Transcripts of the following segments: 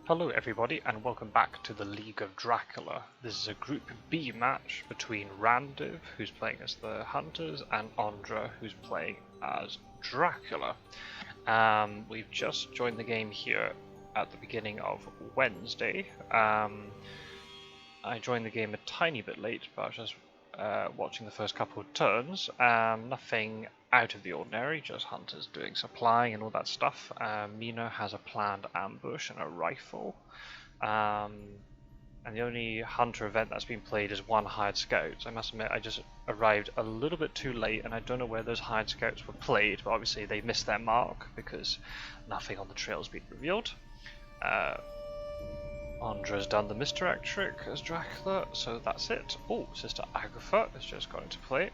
Hello everybody and welcome back to the League of Dracula. This is a Group B match between Randiv, who's playing as the Hunters, and Ondra, who's playing as Dracula. We've just joined the game here at the beginning of Wednesday. I joined the game a tiny bit late, but I was just watching the first couple of turns. Nothing out of the ordinary, just hunters doing supplying and all that stuff. Mina has a planned ambush and a rifle. And the only hunter event that's been played is one hired scout. I must admit, I just arrived a little bit too late and I don't know where those hired scouts were played, but obviously they missed their mark because nothing on the trail has been revealed. Ondra's done the misdirect trick as Dracula, so that's it. Oh, Sister Agatha has just got into play.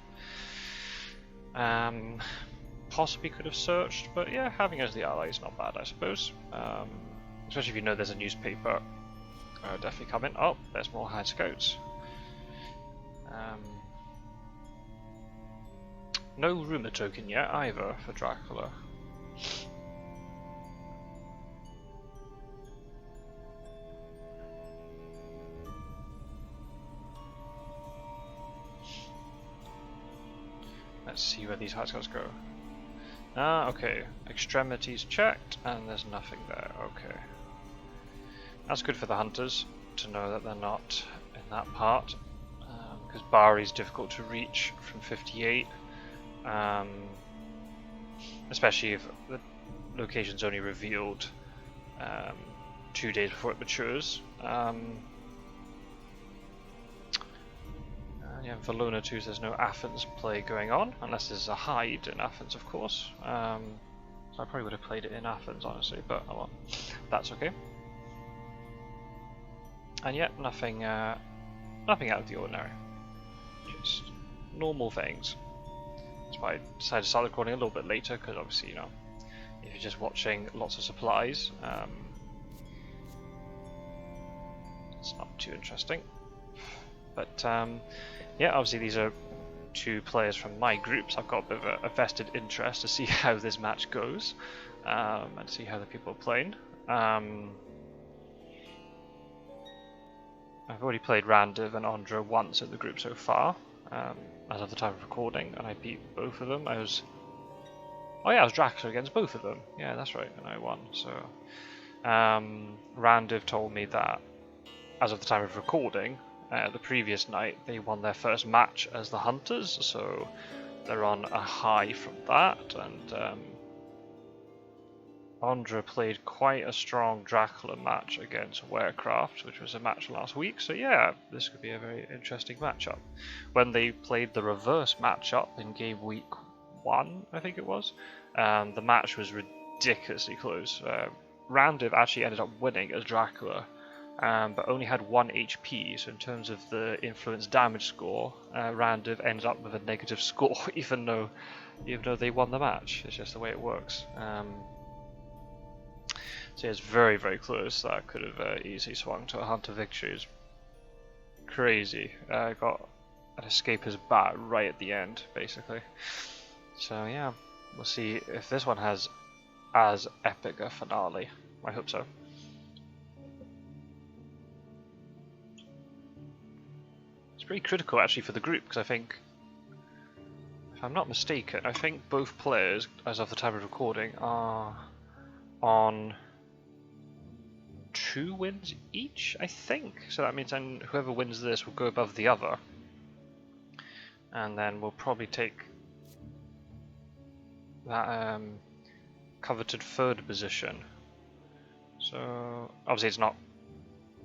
Possibly could have searched, but yeah, having as the ally is not bad, I suppose. Especially if you know there's a newspaper. Definitely come in. Oh, there's more hired scouts. No rumour token yet either for Dracula. Let's see where these hired scouts go. Ah, okay. Extremities checked, and there's nothing there. Okay. That's good for the hunters to know that they're not in that part, because Bari is difficult to reach from 58, especially if the location's only revealed 2 days before it matures. Yeah, Valona too, there's no Athens play going on, unless there's a hide in Athens, of course. So I probably would have played it in Athens, honestly, but oh well, that's okay. And yet, nothing out of the ordinary. Just normal things. That's why I decided to start recording a little bit later, because obviously, you know, if you're just watching lots of supplies, it's not too interesting. But yeah, obviously these are two players from my groups. I've got a bit of a vested interest to see how this match goes, and see how the people are playing. I've already played Randiv and Ondra once in the group so far, as of the time of recording, and I beat both of them. I was Dracula against both of them. Yeah, that's right, and I won. So Randiv told me that as of the time of recording, the previous night they won their first match as the Hunters, so they're on a high from that, and Ondra played quite a strong Dracula match against Werecraft, which was a match last week, so yeah, this could be a very interesting matchup. When they played the reverse matchup in game week 1, I think it was, the match was ridiculously close. Randiv actually ended up winning as Dracula, but only had 1 HP, so in terms of the influence damage score, Randiv ends up with a negative score, even though they won the match. It's just the way it works. So yeah, it's very, very close. That could have easily swung to a Hunter victory. It's crazy. Got an escaper's bat right at the end, basically. So yeah, we'll see if this one has as epic a finale. I hope so. It's pretty critical actually for the group, because I think, if I'm not mistaken, I think both players, as of the time of recording, are on 2 wins each, I think. So that means then whoever wins this will go above the other, and then we'll probably take that coveted 3rd position. So obviously it's not,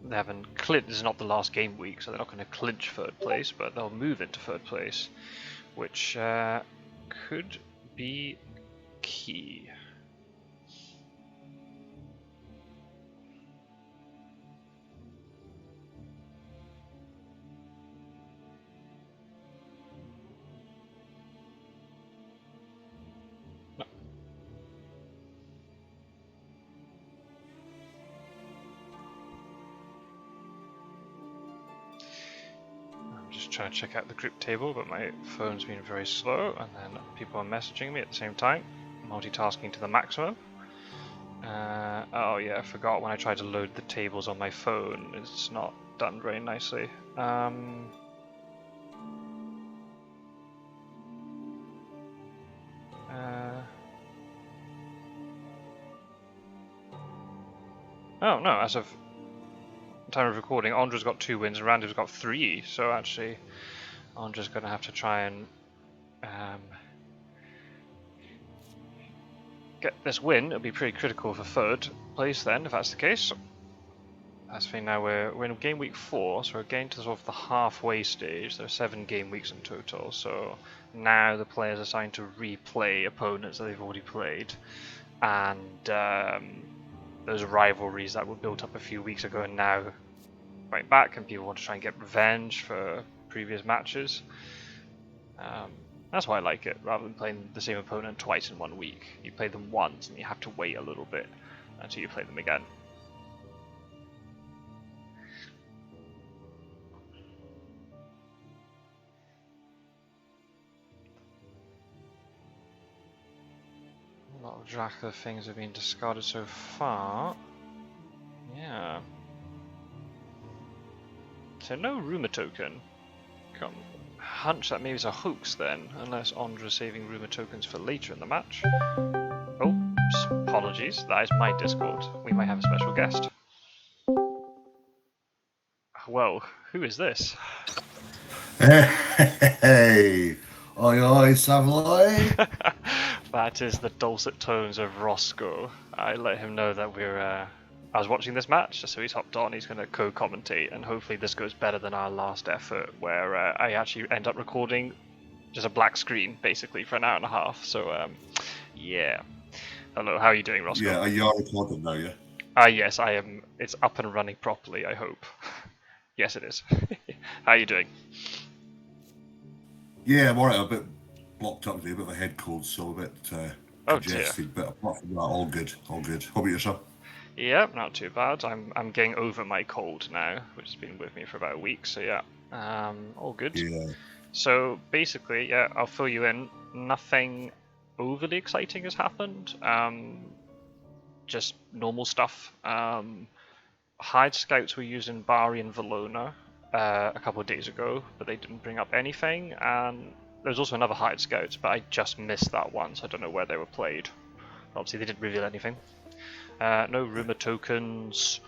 they haven't clinched, this is not the last game week, so they're not going to clinch 3rd place, but they'll move into 3rd place, which could be key. Trying to check out the group table, but my phone's been very slow, and then people are messaging me at the same time, multitasking to the maximum. Oh yeah, I forgot when I tried to load the tables on my phone. It's not done very nicely. Oh no, as of time of recording, Ondra's got 2 wins and Randiv's got 3, so actually Ondra's going to have to try and get this win. It'll be pretty critical for 3rd place then, if that's the case. That's the thing. Now we're in game week 4, so we're getting to sort of the halfway stage. There are 7 game weeks in total, so now the players are starting to replay opponents that they've already played, and those rivalries that were built up a few weeks ago and now right back, and people want to try and get revenge for previous matches. That's why I like it, rather than playing the same opponent twice in 1 week. You play them once and you have to wait a little bit until you play them again. A lot of Dracula things have been discarded so far. Yeah. So no rumour token. Got a hunch that maybe it's a hoax then, unless Ondra's saving rumour tokens for later in the match. Oh, apologies, that is my Discord. We might have a special guest. Whoa, who is this? Hey! Oi oi, Savoy! That is the dulcet tones of Roscoe. I let him know that I was watching this match, so he's hopped on, he's going to co-commentate, and hopefully this goes better than our last effort, where I actually end up recording just a black screen, basically, for an hour and a half, so, yeah. Hello, how are you doing, Roscoe? Yeah, are you recording now, yeah? Yes, I am. It's up and running properly, I hope. Yes, it is. How are you doing? Yeah, I'm alright, a bit blocked up today, a bit of a head cold, so a bit congested, but apart from that, all good, all good. How about yourself? Yeah, not too bad. I'm getting over my cold now, which has been with me for about a week, so yeah. All good. Yeah. So basically, yeah, I'll fill you in. Nothing overly exciting has happened. Just normal stuff. Hide scouts were used in Bari and Valona a couple of days ago, but they didn't bring up anything, and there was also another hide scouts, but I just missed that one, so I don't know where they were played. Obviously they didn't reveal anything. No rumour tokens,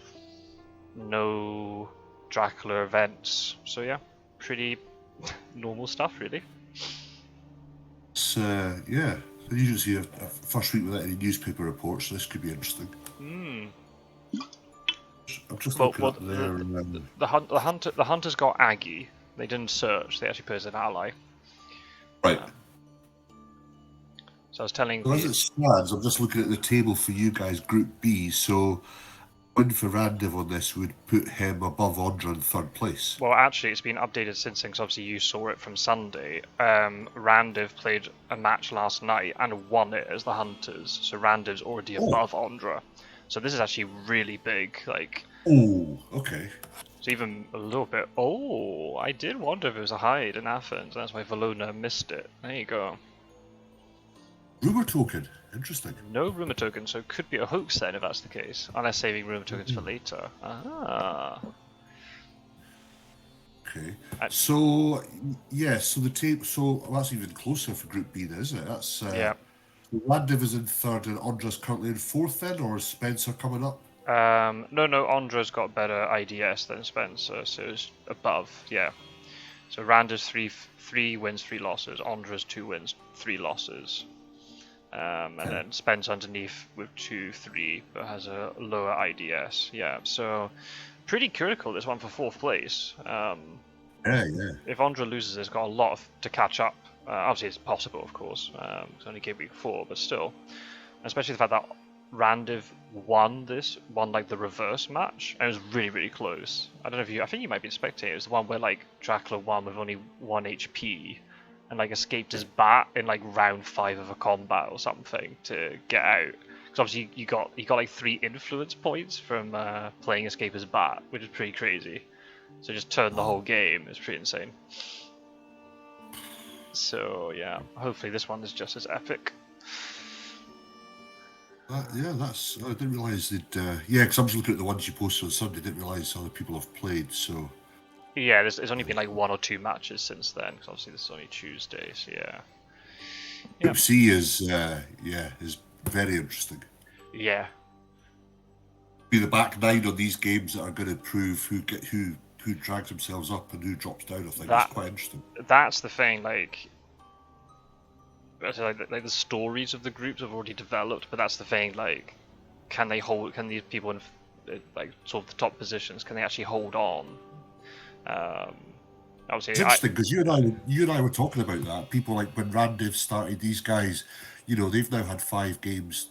no Dracula events, so yeah, pretty normal stuff really. So, yeah, I usually see a first week without any newspaper reports, so this could be interesting. I'm just looking up there. The hunters got Aggie. They didn't search. They actually put as an ally. Right. So I was telling. So as it stands, I'm just looking at the table for you guys, Group B. So, win for Randiv on this would put him above Ondra in 3rd place. Well, actually, it's been updated since then, because obviously you saw it from Sunday. Randiv played a match last night and won it as the hunters. So Randiv's already above Ondra. So this is actually really big. Like. Oh, okay. It's even a little bit. Oh, I did wonder if it was a hide in Athens. That's why Valona missed it. There you go. Rumour token. Interesting. No rumour token, so it could be a hoax then if that's the case. Unless saving rumour tokens for later. Ah. Okay. So yeah, so the tape. So that's even closer for Group B, then, isn't it? That's yeah. Randiv is in 3rd, and Ondra's currently in 4th. Then, or is Spencer coming up? No, Ondra's got better IDS than Spencer, so it's above. Yeah. So Randiv's 3 wins, 3 losses. Ondra's 2 wins, 3 losses. And then Spence underneath with 2-3, but has a lower IDS. Yeah, so pretty critical this one for 4th place. Yeah. If Ondra loses, it's got a lot to catch up. Obviously, it's possible, of course. It's only game week 4, but still, especially the fact that Randiv won like the reverse match, and it was really, really close. I don't know if I think you might be spectating. It was the one where like Dracula won with only 1 HP. And like escaped his bat in like round 5 of a combat or something to get out. Because obviously you got like 3 influence points from playing escape his bat, which is pretty crazy. So just turned the whole game. It's pretty insane. So yeah, hopefully this one is just as epic. Yeah, that's. I didn't realise that. Yeah, because I'm just looking at the ones you posted on Sunday. Didn't realise other people have played. So Yeah, there's only been like 1 or 2 matches since then, because obviously this is only Tuesday, so yeah. Group C is very interesting. Yeah. Be the back nine on these games that are going to prove who drags themselves up and who drops down. I think it's quite interesting. That's the thing, like the stories of the groups have already developed, but that's the thing, like, can these people in like sort of the top positions, can they actually hold on? Obviously, It's interesting because you and I were talking about that. People like when Randiv started, these guys, they've now had 5 games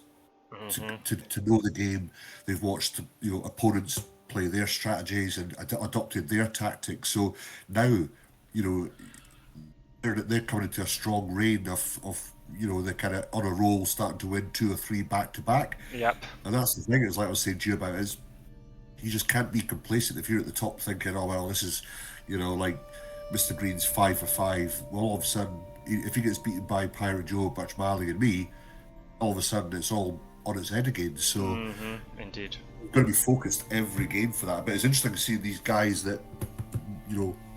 to know the game. They've watched opponents play their strategies and adopted their tactics. So now, they're coming into a strong reign of they're kind of on a roll, starting to win 2 or 3 back to back. Yep. And that's the thing. Is like I was saying to you about is you just can't be complacent if you're at the top thinking, oh well, this is like Mr. Green's 5 for 5. Well, all of a sudden, if he gets beaten by Pirate Joe, Butch Malley, and me, all of a sudden it's all on its head again. So, indeed, we've got to be focused every game for that. But it's interesting to see these guys that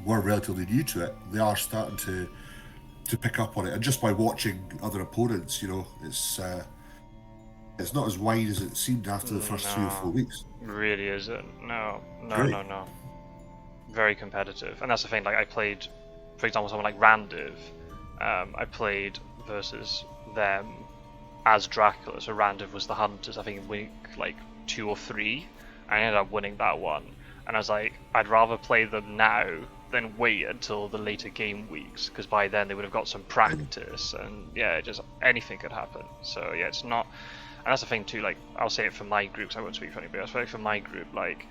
were relatively new to it. They are starting to pick up on it, and just by watching other opponents, it's not as wide as it seemed after the first 3 or 4 weeks. Really isn't. No. Very competitive, and that's the thing. Like I played, for example, someone like Randiv. I played versus them as Dracula. So Randiv was the hunters. I think in week like 2 or 3, I ended up winning that one. And I was like, I'd rather play them now than wait until the later game weeks, because by then they would have got some practice, and yeah, just anything could happen. So yeah, it's not. And that's the thing too. Like I'll say it for my groups. I won't speak for anybody else. But for my group, like,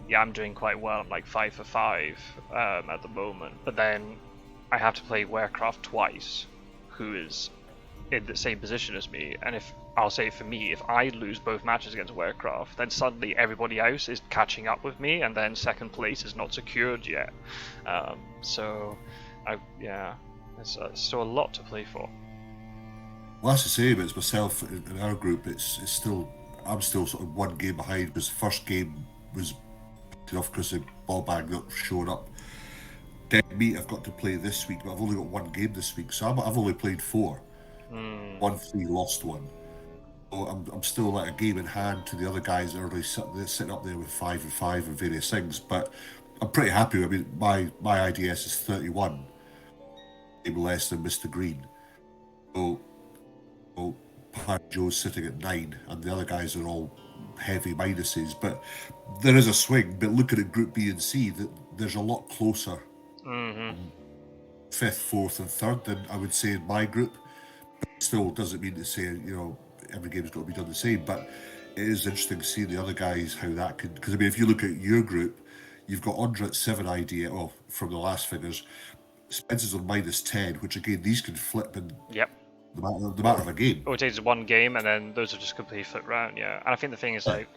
yeah, I'm doing quite well. I'm like 5 for 5 at the moment. But then I have to play Werecraft twice, who is in the same position as me. And if I'll say for me, if I lose both matches against Werecraft, then suddenly everybody else is catching up with me, and then second place is not secured yet. So, it's still a lot to play for. Well, that's the same. It's myself in our group. I'm still sort of 1 game behind because the first game was off because the ball bag not showing up. Dead meat I've got to play this week, but I've only got 1 game this week, so I've only played 4. 1-3, lost 1. So I'm still like a game in hand to the other guys that are already sitting up there with 5 and 5 and various things. But I'm pretty happy. I mean, my IDS is 31, even less than Mr. Green. So Pirate Joe's sitting at 9, and the other guys are all heavy minuses. But there is a swing. But looking at Group B and C, there's a lot closer. 5th, 4th, and 3rd than I would say in my group. But still doesn't mean to say every game's got to be done the same. But it is interesting to see the other guys how that could. Because I mean, if you look at your group, you've got Ondra at 7 idea. Well, from the last figures, Spencer's on -10, which again these can flip in. Yep. The matter of a game. It takes 1 game, and then those are just completely flipped around. Yeah, and I think the thing is like,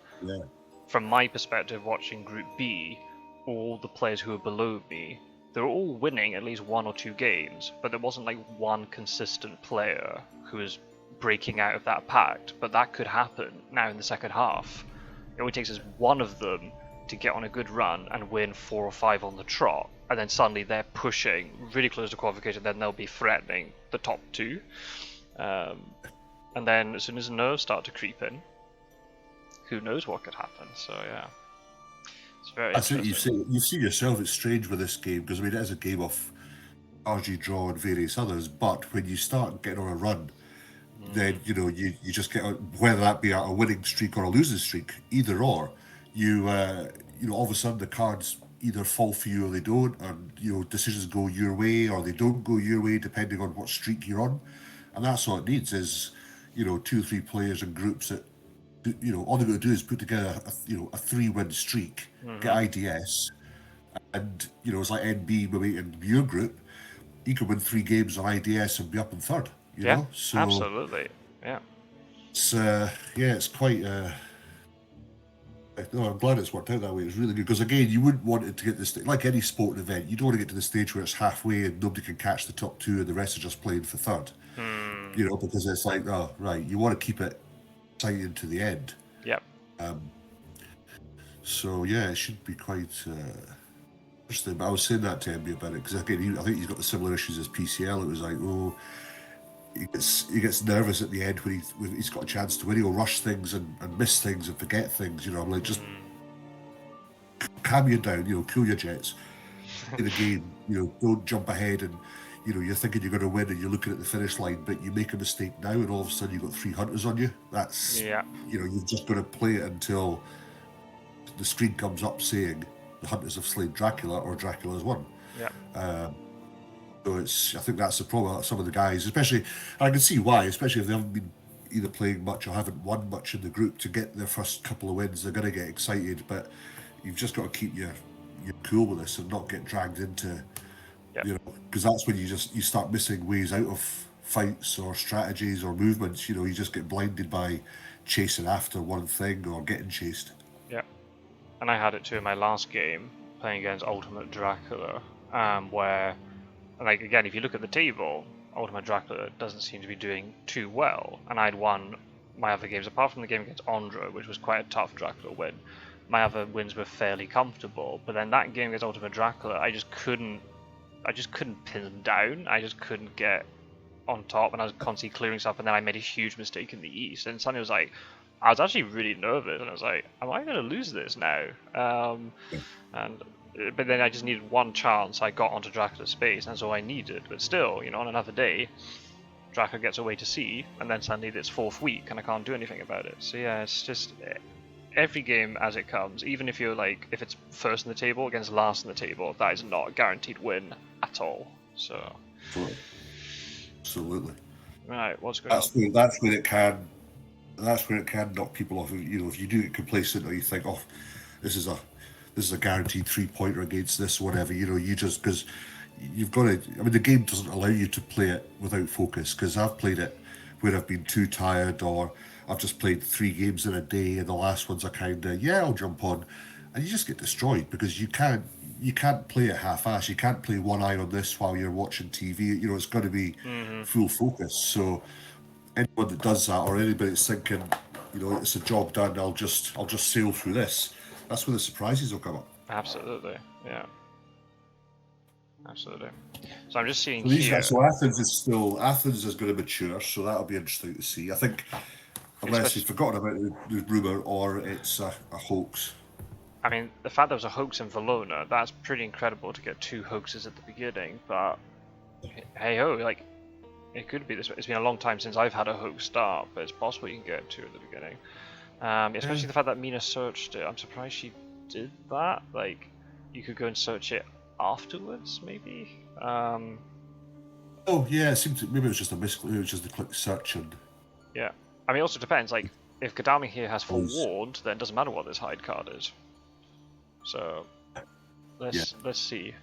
from my perspective, watching Group B, all the players who are below me, they're all winning at least 1 or 2 games, but there wasn't like one consistent player who was breaking out of that pact. But that could happen now in the second half. It only takes us one of them to get on a good run and win 4 or 5 on the trot, and then suddenly they're pushing really close to qualification. Then they'll be threatening the top 2, and then as soon as nerves start to creep in, who knows what could happen. So yeah, it's very interesting. You see yourself, it's strange with this game, because I mean it is a game of RG draw and various others, but when you start getting on a run, then you just get whether that be a winning streak or a losing streak, either or, all of a sudden the cards either fall for you or they don't, and decisions go your way or they don't go your way depending on what streak you're on. And that's all it needs is 2 or 3 players in groups that all they've got to do is put together a 3-win streak, get IDS, and it's like NB maybe in your group, you could win 3 games on IDS and be up in 3rd. You know? So absolutely, yeah. It's quite. No, I'm glad it's worked out that way. It's really good because again, you wouldn't want it to get this like any sporting event. You don't want to get to the stage where it's halfway and nobody can catch the top 2 and the rest are just playing for 3rd. Because it's like, oh right, you want to keep it exciting to the end. Yep. So yeah, it should be quite interesting. But I was saying that to Emmy about it because again, I think he's got the similar issues as PCL. It was like, oh, he gets nervous at the end when he's got a chance to win. He'll rush things and miss things and forget things. You know, I'm like, just calm you down. You know, cool your jets. In the game, you know, don't jump ahead and. You know, you're thinking you're going to win and you're looking at the finish line, but you make a mistake now and all of a sudden you've got 3 hunters on you. That's, Yeah. you know, you've just got to play it until the screen comes up saying the hunters have slain Dracula or Dracula has won. Yeah. So I think that's the problem. Some of the guys, especially, I can see why, especially if they haven't been either playing much or haven't won much in the group, to get their first couple of wins, they're going to get excited, but you've just got to keep your cool with this and not get dragged into... Yep. You know, because that's when you start missing ways out of fights or strategies or movements. You know, you just get blinded by chasing after one thing or getting chased. Yeah, and I had it too in my last game playing against Ultimate Dracula, where, like, again, if you look at the table, Ultimate Dracula doesn't seem to be doing too well, and I'd won my other games apart from the game against Ondra, which was quite a tough Dracula win. My other wins were fairly comfortable, but then that game against Ultimate Dracula, I just couldn't pin them down. I just couldn't get on top, and I was constantly clearing stuff, and then I made a huge mistake in the east, and suddenly it was like, I was actually really nervous, and I was like, am I going to lose this now? But then I just needed one chance. I got onto Dracula's space, and that's all I needed. But still, you know, on another day, Dracula gets away to sea, and then suddenly it's 4th week, and I can't do anything about it. So yeah, it's just... every game as it comes, even if you're like, if it's first in the table against last in the table, that is not a guaranteed win at all. So, absolutely. Right, what's going on? That's when it can knock people off. You know, if you do get complacent or you think, oh, this is a guaranteed 3-pointer against this, whatever. You know, you just because you've got to. I mean, the game doesn't allow you to play it without focus. Because I've played it where I've been too tired or I've just played 3 games in a day, and the last ones are kind of, I'll jump on, and you just get destroyed because you can't play it half-assed. You can't play one eye on this while you're watching TV. You know, it's got to be full focus. So anyone that does that, or anybody that's thinking, you know, it's a job done, I'll just sail through this. That's where the surprises will come up. Absolutely, yeah. Absolutely. So I'm just seeing here. So Athens is going to mature, so that'll be interesting to see. I think. Unless you've forgotten about the rumour or it's a hoax. I mean, the fact there was a hoax in Valona, that's pretty incredible to get 2 hoaxes at the beginning, but hey-ho, like, it could be this way. It's been a long time since I've had a hoax start, but it's possible you can get 2 at the beginning. Especially the fact that Mina searched it. I'm surprised she did that. Like, you could go and search it afterwards, maybe? Oh, yeah, it seemed to, maybe it was just a misclick, it was just a click search and... Yeah. I mean, it also depends, like, if Gadami here has forewarned, then it doesn't matter what this hide card is. So, let's see.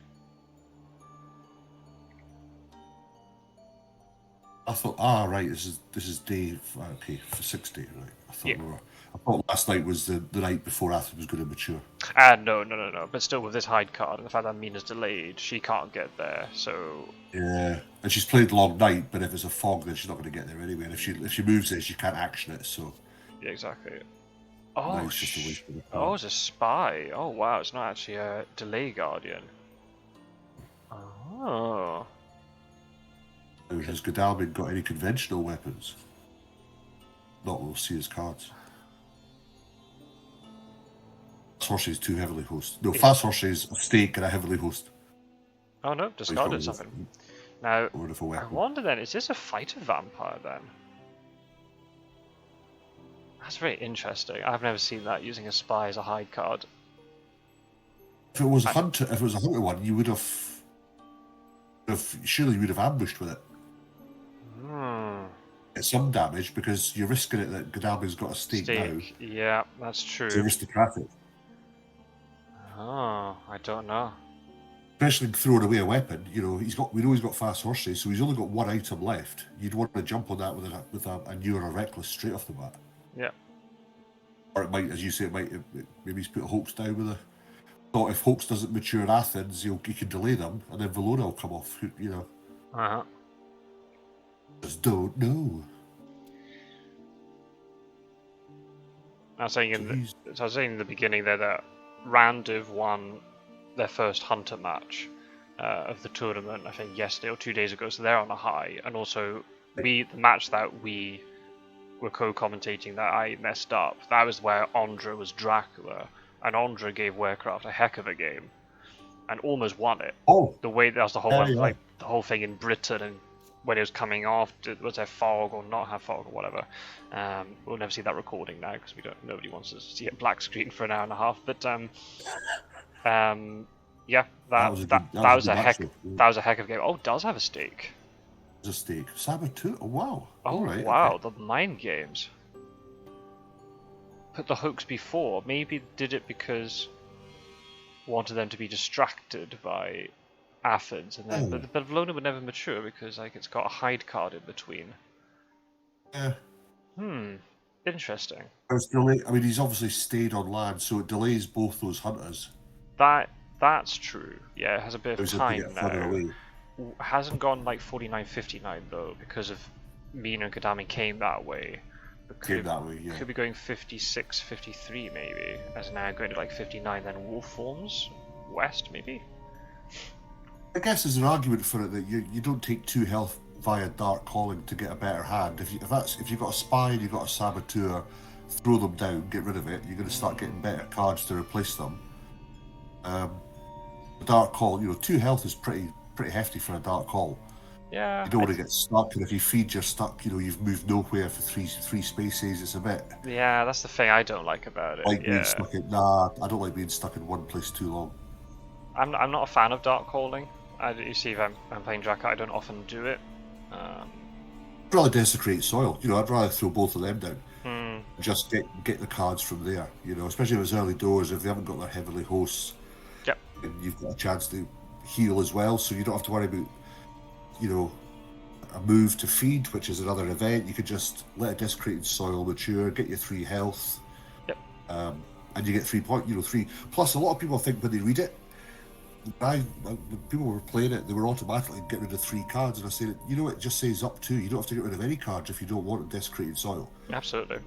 I thought, right, this is day, okay, for 6 days, right? I thought last night was the night before Athens was going to mature. No. But still, with this hide card and the fact that Mina's delayed, she can't get there, so... Yeah, and she's played long night, but if it's a fog, then she's not going to get there anyway. And if she moves it, she can't action it, so... Yeah, exactly. Oh, no, it's a spy. Oh, wow, it's not actually a delay guardian. Oh. Has Godalming got any conventional weapons? Not we'll see his cards. Fast Horse is too heavily host. No, Fast Horse is a stake and a heavily host. Oh no, discarded something. Now, I wonder then, is this a fighter vampire then? That's very interesting. I've never seen that, using a spy as a hide card. If it was a hunter one, you would have surely you would have ambushed with it. Get some damage because you're risking it that Godalming's got a stake now. Yeah, that's true. It's aristocratic. Oh, I don't know. Especially throwing away a weapon, you know, we know he's got fast horses, so he's only got 1 item left. You'd want to jump on that with a new or a reckless straight off the bat. Yeah. Or it might, as you say, maybe he's put Hoax down with a thought if Hoax doesn't mature in Athens, he can delay them, and then Valona will come off, you know. Just don't know. I was saying in the beginning there that Randiv won their first hunter match of the tournament, I think yesterday or 2 days ago, so they're on a high. And also, the match that we were co-commentating that I messed up, that was where Ondra was Dracula, and Ondra gave Warcraft a heck of a game, and almost won it. Oh, the way that was the whole yeah. the whole thing in Britain, and when it was coming off, was there fog or not have fog or whatever. We'll never see that recording now because nobody wants to see a black screen for an hour and a half. But yeah, that was a heck of a game. Oh, it does have a stake. There's a stake. Saboteur. Oh wow. Oh right, wow, okay. The mind games. Put the hooks before. Maybe did it because wanted them to be distracted by Athens, and then but Valona would never mature because like it's got a hide card in between. Yeah. Interesting. I mean, he's obviously stayed on land, so it delays both those hunters. That's true. Yeah, it has a bit of time now. Away. Hasn't gone like 49-59 though, because of Mina and Kadami came that way. Came that way, yeah. Could be going 56-53 maybe, as now going to like 59, then Wolf forms west maybe. I guess there's an argument for it that you don't take 2 health via dark calling to get a better hand. If you've got a spy and you've got a saboteur, throw them down, get rid of it. You're going to start getting better cards to replace them. Dark call, 2 health is pretty hefty for a dark call. Yeah. You don't want to get stuck, and if you feed, you're stuck. You've moved nowhere for three spaces. It's a bit. Yeah, that's the thing I don't like about it. Being stuck in. I don't like being stuck in one place too long. I'm not a fan of dark calling. You see, if I'm playing Dracula, I don't often do it. I'd rather desecrate soil. I'd rather throw both of them down. Just get the cards from there. Especially if it's early doors, if they haven't got their heavenly hosts. Yep. And you've got a chance to heal as well, so you don't have to worry about, a move to feed, which is another event. You could just let a desecrated soil mature, get your 3 health. Yep. And you get 3 points. 3. Plus, a lot of people think when they read it, when people were playing it, they were automatically get rid of 3 cards, and I said, it just says up to. You don't have to get rid of any cards if you don't want a desecrated soil. Absolutely.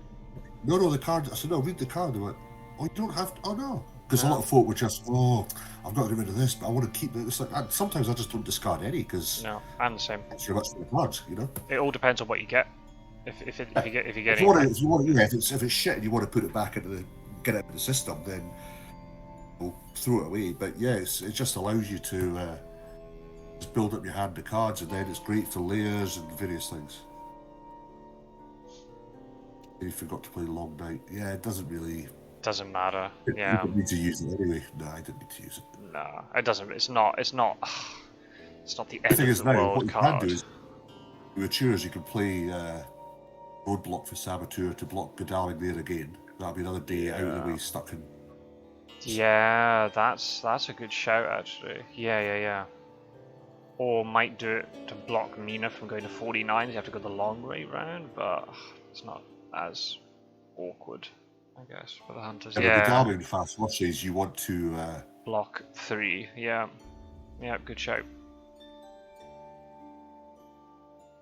No, the card. I said, no, read the card. They went, oh, you don't have to. Oh, no. Because a lot of folk were just, I've got to get rid of this, but I want to keep it. It's like, sometimes I just don't discard any because. No, I'm the same. It's very much for the cards, It all depends on what you get. If you get if it's shit and you want to put it back get it into the system, then we'll throw it away. But yeah, it just allows you to just build up your hand of cards, and then it's great for layers and various things. And you forgot to play Long Night. Yeah, it doesn't really. Doesn't matter. You don't need to use it anyway. No, I didn't need to use it. No, it doesn't. It's not the end thing of is the now, world what you card. can do is, you matures, you can play Roadblock for Saboteur to block Godalming there again. That'll be another day out of the way, stuck in. Yeah, that's a good shout actually. Yeah. Or might do it to block Mina from going to 49. You have to go the long way round, but it's not as awkward, I guess, for the hunters. Yeah. Godalming fast rushes, you want to block 3. Yeah, good shout.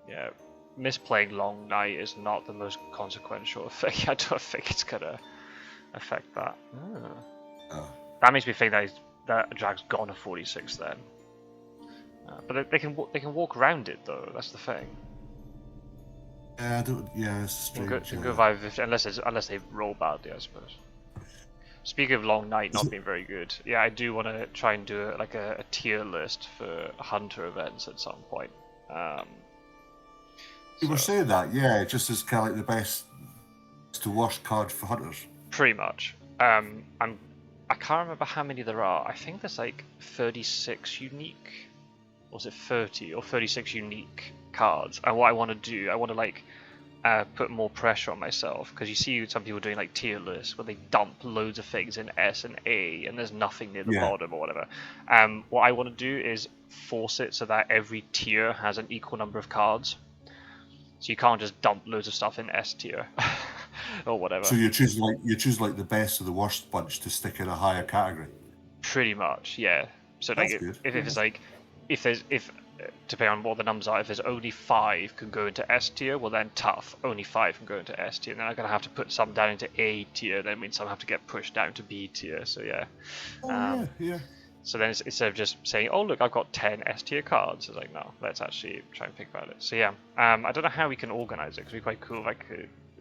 Yeah, misplaying Long Night is not the most consequential thing. I don't think it's gonna affect that. That makes me think that Drag's gone to 46 then. But they can walk around it though. That's the thing. It's strange. Go via 50, unless they roll badly, I suppose. Speaking of Long Night not being very good, I do want to try and do a tier list for hunter events at some point. You were saying that, just as kind of like the best to worst card for hunters. Pretty much. I can't remember how many there are. I think there's 36 unique, or was it 30 or 36 unique cards? And what I want to do, I want to put more pressure on myself, because you see some people doing tier lists where they dump loads of things in S and A, and there's nothing near the bottom or whatever. What I want to do is force it so that every tier has an equal number of cards. So you can't just dump loads of stuff in S tier or whatever. So you choose the best of the worst bunch to stick in a higher category. Pretty much, yeah. So if it's if depending on what the numbers are, if there's only 5 can go into S tier, well then tough, only 5 can go into S tier, and then I'm going to have to put some down into A tier, that means some have to get pushed down to B tier, so yeah. Yeah. So then instead of just saying, oh look, I've got 10 S tier cards, it's like, no, let's actually try and think about it. So yeah, I don't know how we can organise it, because it'd be quite cool if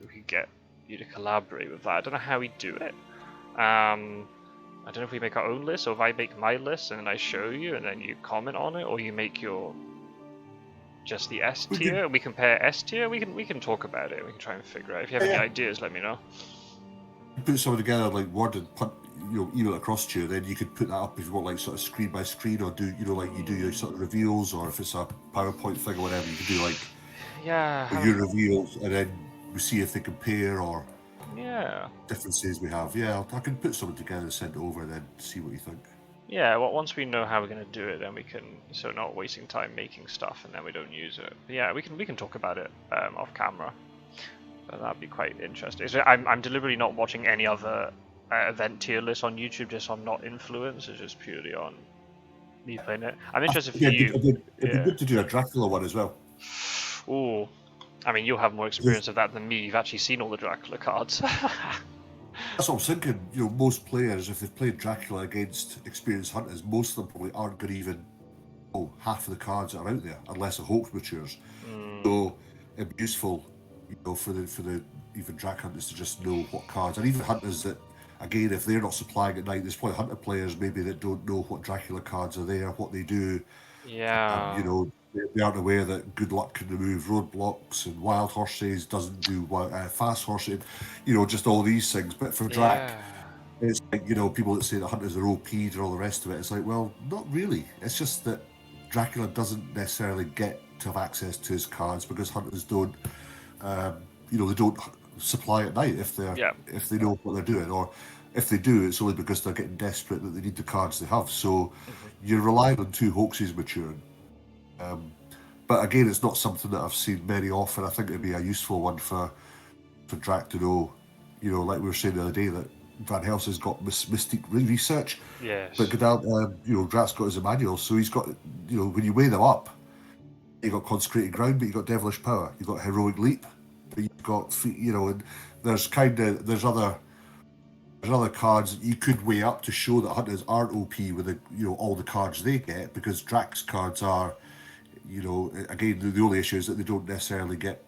we could get you to collaborate with that. I don't know how we do it. I don't know if we make our own list, or if I make my list and then I show you and then you comment on it, or you make your just the S tier and we compare S tier. We can talk about it. We can try and figure out. If you have any ideas, let me know. Put something together like Word and put, email it across to you. Then you could put that up if you want, like sort of screen by screen, or do like you do your sort of reveals, or if it's a PowerPoint thing or whatever, you can do like your reveals, and then we see if they compare or differences we have. Yeah, I can put something together and send it over, and then see what you think. Yeah, well, once we know how we're going to do it, then we can, so not wasting time making stuff and then we don't use it. But yeah, we can talk about it off camera. But that'd be quite interesting. So I'm deliberately not watching any other event tier lists on YouTube, just so I'm not influenced. It's just purely on me playing it. I'm interested for you. It'd be good to do a Dracula one as well. Ooh, I mean, you'll have more experience of that than me. You've actually seen all the Dracula cards. That's what I was thinking. Most players, if they've played Dracula against experienced hunters, most of them probably aren't going to even know half of the cards that are out there, unless a hoax matures. So it'd be useful, for the even Drac hunters to just know what cards, and even hunters that, again, if they're not supplying at night, there's probably hunter players maybe that don't know what Dracula cards are there, what they do. Yeah. And, they aren't aware that good luck can remove roadblocks, and wild horses doesn't do fast horses, just all these things. But for Drac, it's like, people that say that hunters are OP and all the rest of it. It's like, well, not really. It's just that Dracula doesn't necessarily get to have access to his cards because hunters don't, they don't supply at night if they know what they're doing, or if they do, it's only because they're getting desperate that they need the cards they have. So you're relying on 2 hoaxes maturing. But again, it's not something that I've seen very often. I think it'd be a useful one for Drac to know. Like we were saying the other day, that Van Helsing's got Mystique research. Yes. But Drac's got his manual, so he's got, when you weigh them up, you got consecrated ground, but you got devilish power. You got heroic leap, but you've got and there's other cards that you could weigh up to show that hunters aren't OP with all the cards they get, because Drac's cards are, again, the only issue is that they don't necessarily get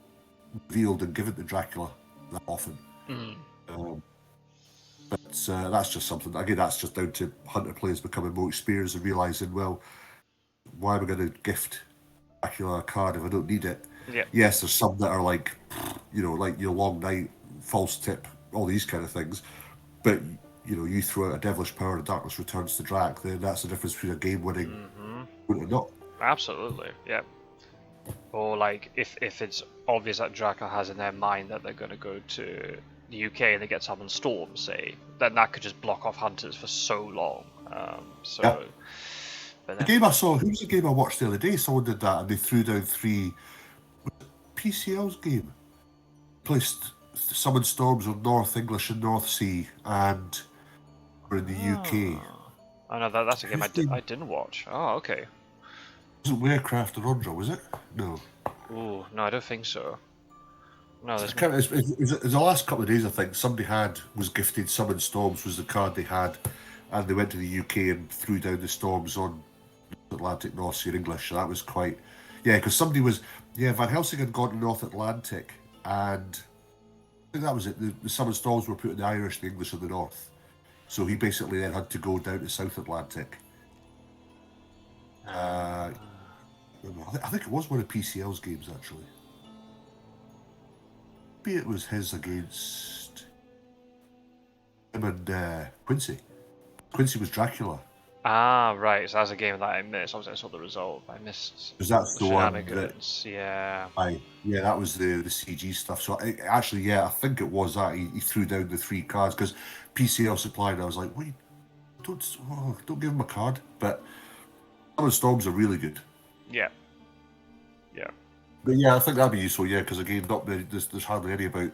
revealed and given to Dracula that often. But that's just something, again, that's just down to hunter players becoming more experienced and realising, well, why am I going to gift Dracula a card if I don't need it? Yeah. Yes, there's some that are like, like your long night, false tip, all these kind of things. But, you throw out a devilish power and darkness returns to Drac, then that's the difference between a game winning or not. Absolutely, yeah. Or like if it's obvious that Dracula has in their mind that they're going to go to the UK and they get Summon Storm, say, then that could just block off hunters for so long. But then, the game I saw, who was the game I watched the other day? Someone did that and they threw down 3. PCL's game. Placed Summon Storms on North English and North Sea, and we're in the UK. Oh no, that's a game I didn't watch. Oh, okay. Was it Warecraft or Ondra, was it? No. Ooh, no, I don't think so. No, it was the last couple of days, I think. Somebody was gifted Summon Storms, was the card they had, and they went to the UK and threw down the storms on Atlantic, North Sea, and English. So that was quite, because somebody was, Van Helsing had gone to North Atlantic, and I think that was it. The Summon Storms were put in the Irish, the English, and the North. So he basically then had to go down to South Atlantic. I think it was one of PCL's games, actually. Maybe it was his against him and Quincy. Quincy was Dracula. Ah, right. So that's a game that I missed. Obviously, I saw the result. I missed. Because that's the one. That was the CG stuff. So I think it was that he threw down the 3 cards because PCL supplied. I was like, wait, don't give him a card. But some of the storms are really good. Yeah. But I think that'd be useful. Because again, not many, there's hardly any about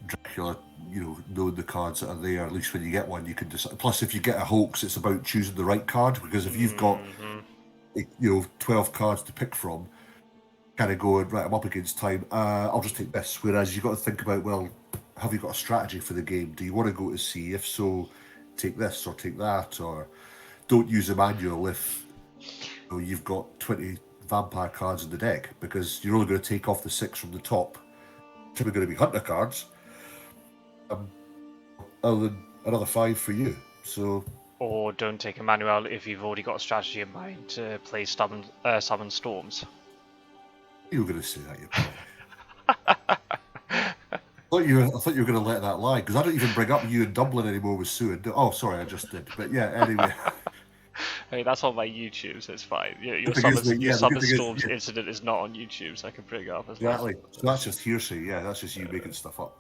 Dracula, knowing the cards that are there. At least when you get one, you can decide. Plus, if you get a hoax, it's about choosing the right card. Because if you've got 12 cards to pick from, kind of going, right, I'm up against time, I'll just take this. Whereas you've got to think about, well, have you got a strategy for the game? Do you want to go to sea? If so, take this or take that, or don't use a manual if you've got 20 vampire cards in the deck, because you're only going to take off the 6 from the top. Typically going to be hunter cards, other than another 5 for you. So, or don't take a manual if you've already got a strategy in mind to play summon storms. you were going to say that, you probably. I thought you were going to let that lie, because I don't even bring up you in Dublin anymore with Sue. Oh, sorry, I just did. But yeah, anyway. Hey, that's on my YouTube, so it's fine. Your Summon Storms incident is not on YouTube, so I can bring it up as well. Exactly. So that's just hearsay, yeah, that's just you making stuff up.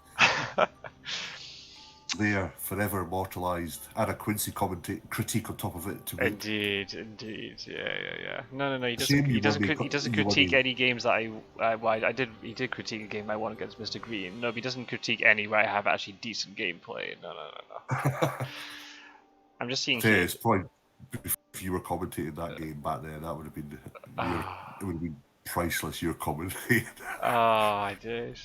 They are forever immortalised, and a Quincy critique on top of it to make. Indeed, yeah. No. He doesn't critique any games that he did critique a game I won against Mr. Green. No, he doesn't critique any where I have actually decent gameplay. No. I'm just seeing here. It's probably if you were commentating that game back then, that would have been it would have been priceless. Your commentating. Oh, I did.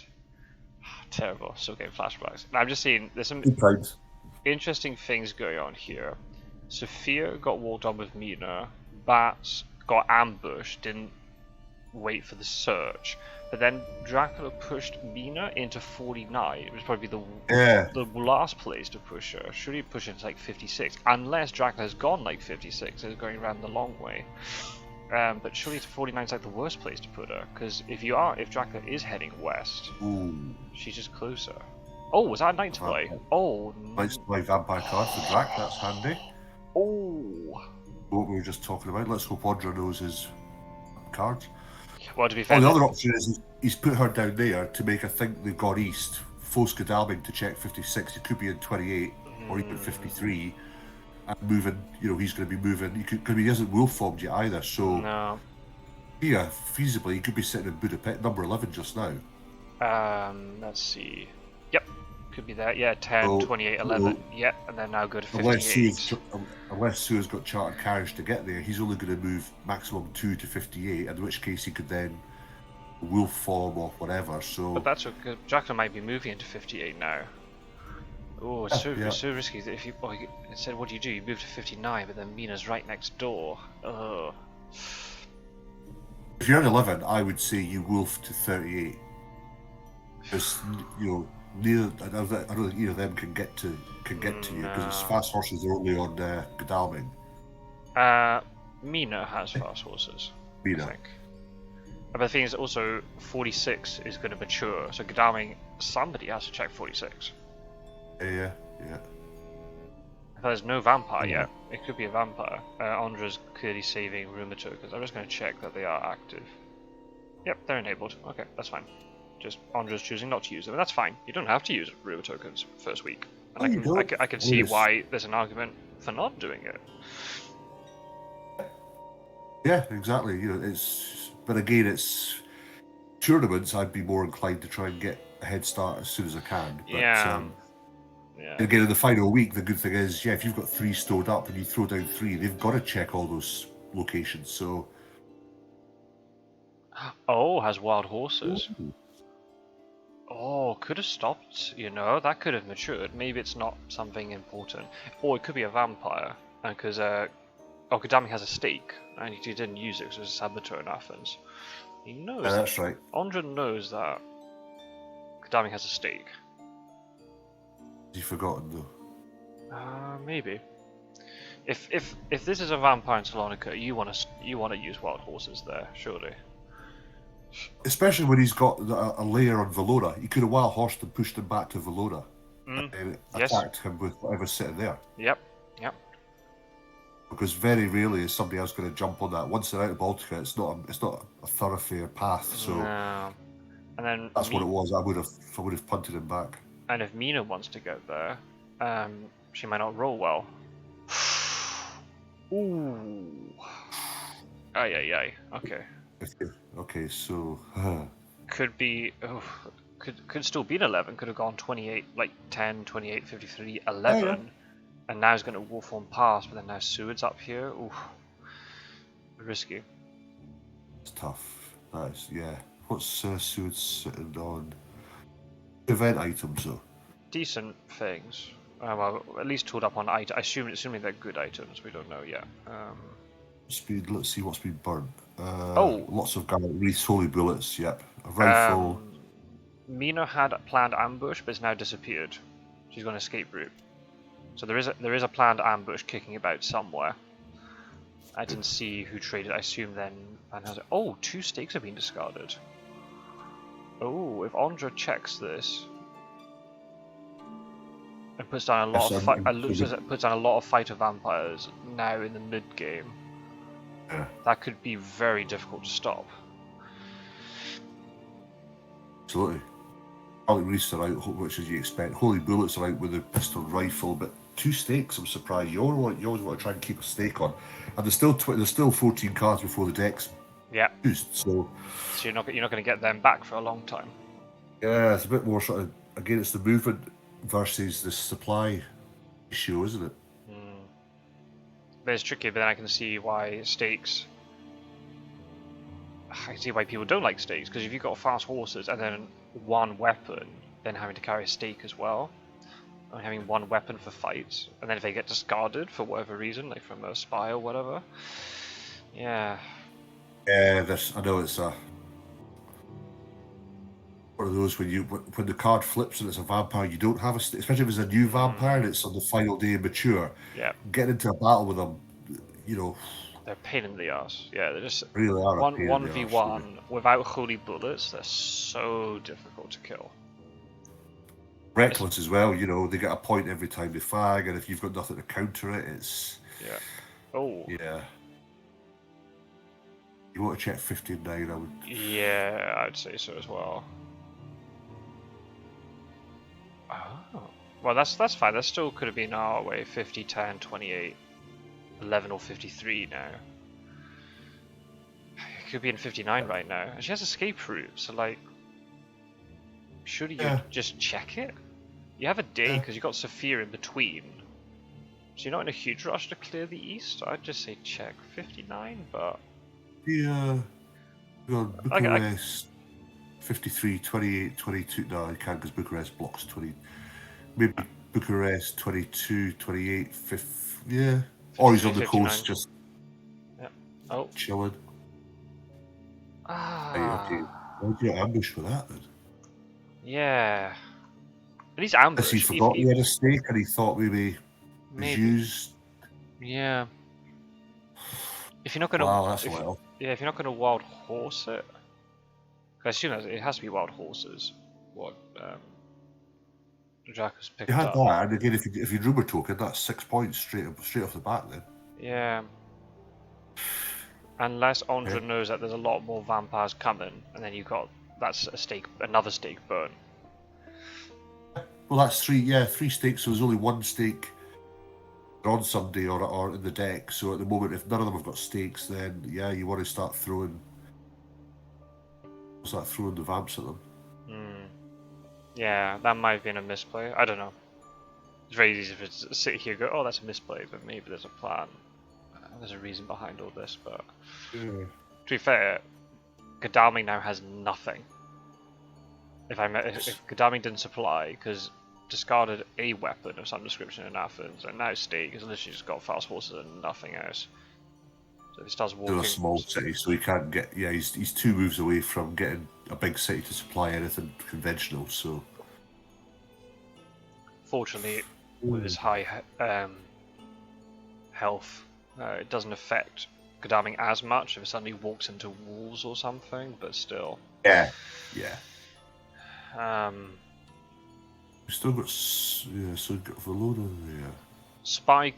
Terrible. Still getting flashbacks. I'm just seeing there's some interesting things going on here. Sophia got walked on with Mina. Bats got ambushed, didn't wait for the search. But then Dracula pushed Mina into 49. It was probably the last place to push her. Should he push into like 56? Unless Dracula has gone like 56, is going around the long way. But surely 49 is like the worst place to put her, because if Dracula is heading west, she's just closer. Oh, was that a knight to play? Oh, Knight's to play vampire card for Drac, that's handy. Oh. What we were just talking about, let's hope Ondra knows his cards. Well, to be fair, the other option is he's put her down there to make her think they've gone east, force Godalming to check 56, it could be in 28, or even 53. And moving, he's going to be moving. Because he hasn't wolf formed yet either. So, no. Yeah, feasibly, he could be sitting in Budapest, number 11 just now. Let's see. Yep, could be that. Yeah, 10, 28, 11. Yep, and then now go to 58. Unless Sue's got chartered carriage to get there, he's only going to move maximum 2 to 58. In which case, he could then wolf form or whatever. So, but that's okay. Dracula might be moving into 58 now. Oh, it's so risky that if you instead, what do? You move to 59, but then Mina's right next door. Oh. If you're at 11, I would say you wolf to 38. Because I don't think either of them can get to you because it's fast horses are only on Godalming. Mina has fast horses. Mina. I think. But the thing is, also 46 is going to mature, so Godalming, somebody has to check 46. Yeah. There's no vampire yet. It could be a vampire. Ondra's clearly saving rumour tokens. I'm just going to check that they are active. Yep, they're enabled. Okay, that's fine. Just Ondra's choosing not to use them, and that's fine. You don't have to use rumour tokens first week. And I can see why there's an argument for not doing it. Yeah, exactly. But again, it's tournaments. I'd be more inclined to try and get a head start as soon as I can. But, yeah. Again, in the final week, the good thing is, if you've got 3 stowed up and you throw down 3, they've got to check all those locations. So, has wild horses. Ooh. Oh, could have stopped. That could have matured. Maybe it's not something important, or it could be a vampire. And because Godalming has a stake, and he didn't use it because it was a saboteur in Athens. He knows. That's right. Ondra knows that Godalming has a stake. You've forgotten though. Maybe. If this is a vampire in Salonika, you want to use wild horses there, surely. Especially when he's got a layer on Valora, he could have wild horsed and pushed him back to Valora, and attacked him with whatever's sitting there. Yep. Because very rarely is somebody else going to jump on that. Once they're out of Baltica, it's not a thoroughfare path. So, no. And then that's what it was. I would have punted him back. And if Mina wants to get there, she might not roll well. Ooh. Ay. Okay. Okay, so could be. Could still be an 11. Could have gone 28, like 10, 28, 53, 11, and now he's going to wolf on past. But then now Seward's up here. Ooh. Risky. It's tough. That is, yeah. What's Sword sitting on? Event items, though. Decent things. Well, at least tooled up on assuming they're good items. We don't know yet. Let's see what's been burnt. Oh. Lots of Garlic Wreaths, Holy Bullets, yep. A rifle. Mina had a planned ambush, but it's now disappeared. She's gone escape route. So there is a planned ambush kicking about somewhere. I didn't see who traded. I assume then Van has it. Oh, 2 stakes have been discarded. Oh, if Ondra checks this and puts down a lot puts down a lot of fighter vampires now in the mid game, that could be very difficult to stop. Absolutely. Garlic Wreaths are out, which as you expect. Holy Bullets are out with a pistol rifle, but 2 stakes. I'm surprised. You always want to try and keep a stake on, and there's still 14 cards before the deck's used. So you're not going to get them back for a long time. Yeah, it's a bit more sort of, again, it's the movement versus the supply issue, isn't it? But it's tricky. But then I can see why stakes. I can see why people don't like stakes, because if you've got fast horses and then 1 weapon, then having to carry a stake as well, and having 1 weapon for fights, and then if they get discarded for whatever reason, like from a spy or whatever, yeah. Yeah, I know it's one of those when the card flips and it's a vampire, you don't have a stake, especially if it's a new vampire and it's on the final day mature. Yeah. Getting into a battle with them, you know. They're a pain in the ass. Yeah, they're just really are 1v1 without holy bullets. They're so difficult to kill. Reckless as well, you know. They get a point every time they fag, and if you've got nothing to counter it, it's yeah. You want to check 59, I would. Yeah, I'd say so as well. Oh, well, that's fine. That still could have been our way. 50, 10, 28. 11 or 53 now. It could be in 59 right now. And she has escape route, so like, surely you just check it? You have a day because you've got Sophia in between. So you're not in a huge rush to clear the east. I'd just say check 59, but... Yeah. Bucharest 53, 28, 22. No, I can't because Bucharest blocks 20. Maybe Bucharest 22, 28, 50. Yeah. Or he's on the 59. Coast just chilling. Right, okay. Why did you ambush for that then? Yeah. At least ambush. Has he forgot he had a stake and he thought maybe it was used? Yeah. If you're not gonna if you're not gonna wild horse it, I assume it has to be wild horses. What Jack has picked up. You had that, and again, if you rumor token, that's 6 points straight off the bat then. Yeah. Unless Ondra knows that there's a lot more vampires coming, and then that's another stake burn. Well, that's 3 stakes, so there's only 1 stake on somebody or in the deck. So at the moment, if none of them have got stakes, then you want to start throwing the vamps at them. Yeah, that might have been a misplay. I don't know. It's very easy to sit here and go, oh, that's a misplay, but maybe there's a plan. There's a reason behind all this, but... To be fair, Godalming now has nothing. If Godalming didn't supply, because discarded a weapon of some description in Athens, and now Stake has literally just got fast horses and nothing else. So if he starts walking... Still a small city, so he can't get... Yeah, he's 2 moves away from getting a big city to supply anything conventional, so... Fortunately, with his high health, it doesn't affect Godalming as much if it suddenly walks into wolves or something, but still. Yeah. We've still got... Yeah, so we've got Volodya there.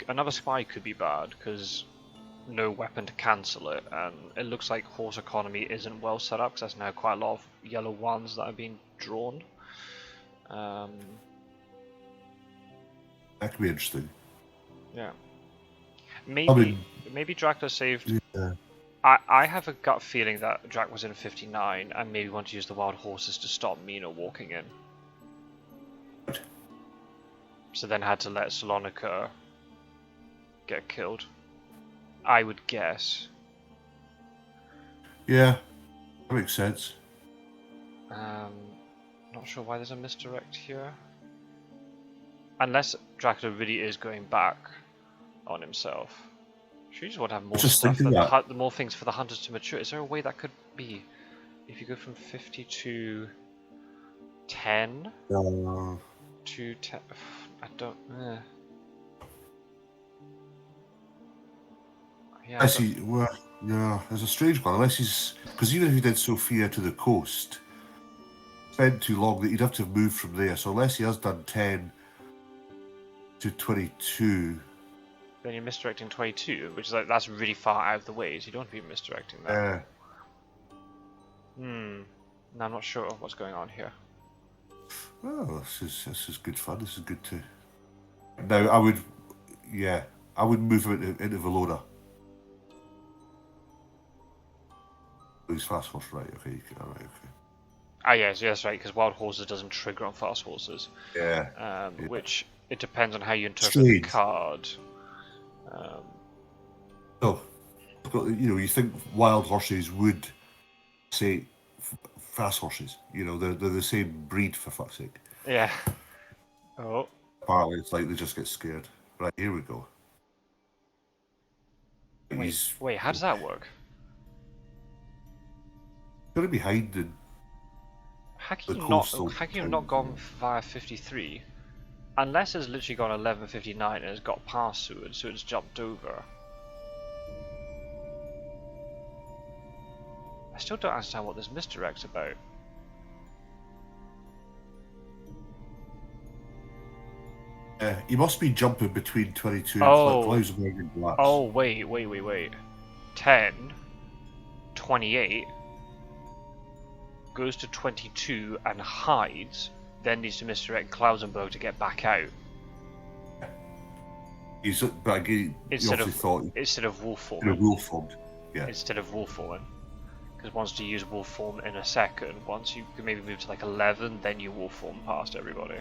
Another spy could be bad, because... no weapon to cancel it, and it looks like horse economy isn't well set up because there's now quite a lot of yellow ones that are being drawn. That could be interesting. Yeah. Maybe Dracula saved. Yeah. I have a gut feeling that Drac was in 59 and maybe want to use the wild horses to stop Mina walking in. So then had to let Salonika get killed. I would guess. Yeah, that makes sense. Not sure why there's a misdirect here. Unless Dracula really is going back on himself. Should you just want to have I more was just stuff thinking that that. the more things for the hunters to mature? Is there a way that could be? If you go from 50 to 10 Uh, to 10, I don't. Yeah, I unless don't. he, well, no, there's a strange one. Unless he's, because even if he did Sophia to the coast, spent too long that he'd have to have moved from there. So unless he has done 10 to 22, Then you're misdirecting 22, which is like that's really far out of the way. So you don't want to be misdirecting that. uh, No, I'm not sure what's going on here. oh, this is good fun. This is good too. Now I would, yeah, I would move him into Valona. He's fast horse, right? Okay, all right, okay. Ah, yes, that's right. Because wild horses doesn't trigger on fast horses. Yeah. Which it depends on how you interpret Strange. the card. Oh, you think wild horses would say fast horses. They're the same breed for fuck's sake. Yeah. Oh. Apparently, it's like they just get scared. Right, here we go. Wait. How does that work? Going to be hiding How the can you not? coastal. How can you have not gone via 53? Unless it's literally gone 11:59 and it's got past Seward, so it's jumped over. I still don't understand what this misdirect's about. He must be jumping between 22 Oh. and Klausenberg glass. Oh, wait. 10, 28, goes to 22 and hides, then needs to misdirect Klausenberg to get back out. But again, Instead he thought instead of wolf in a form. wolf formed. Yeah. Instead of wolf form. Because wants to use wolf form in a second. Once you can maybe move to like 11, then you wolf form past everybody.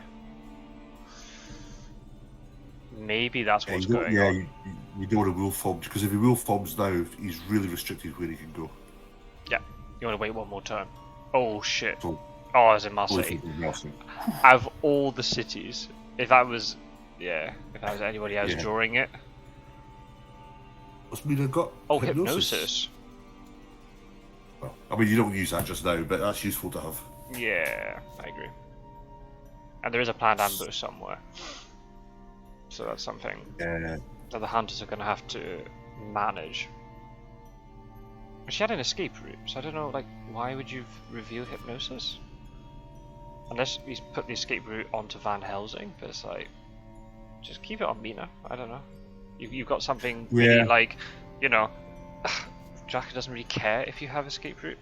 Maybe that's what's going on. You don't want to wolf form because if he wolf forms now, he's really restricted where he can go. Yeah, you want to wait one more turn. Oh shit. So, Oh, as in Marseille. Out of all the cities, if that was anybody else drawing it. What's Mina got? Oh, hypnosis. Well, I mean, you don't use that just now, but that's useful to have. Yeah, I agree. And there is a planned ambush somewhere. So that's something that the hunters are going to have to manage. But she had an escape route, so I don't know, like, why would you reveal hypnosis? Unless he's put the escape route onto Van Helsing, but it's like, just keep it on Mina. I don't know. You've got something really like, Dracula doesn't really care if you have escape route.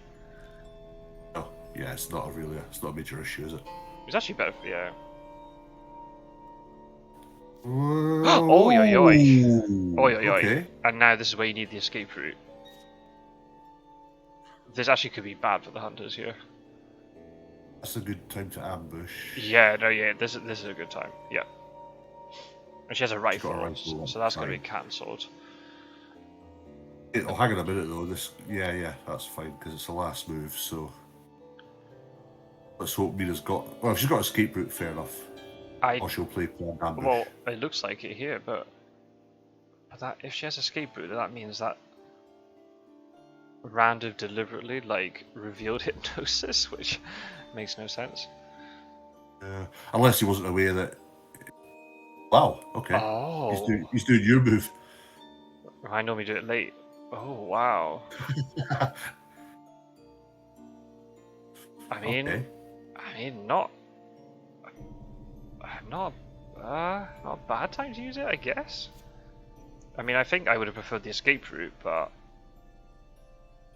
Oh, yeah, it's not a major issue, is it? It's actually better, yeah. Oh, oi. Okay. And now this is where you need the escape route. This actually could be bad for the hunters here. That's a good time to ambush. Yeah, this is a good time. Yeah. And she has a rifle, so that's going to be cancelled. Oh, hang on a minute though. That's fine because it's the last move. So let's hope Mina's got. Well, if she's got escape route, fair enough. Or she'll play planned ambush. Well, it looks like it here, but that if she has escape route, that means that Randiv deliberately revealed hypnosis, which makes no sense. Unless he wasn't aware that. Wow. Okay. Oh. He's doing your move. I normally do it late. Oh wow. I mean, not a bad time to use it, I guess. I mean, I think I would have preferred the escape route, but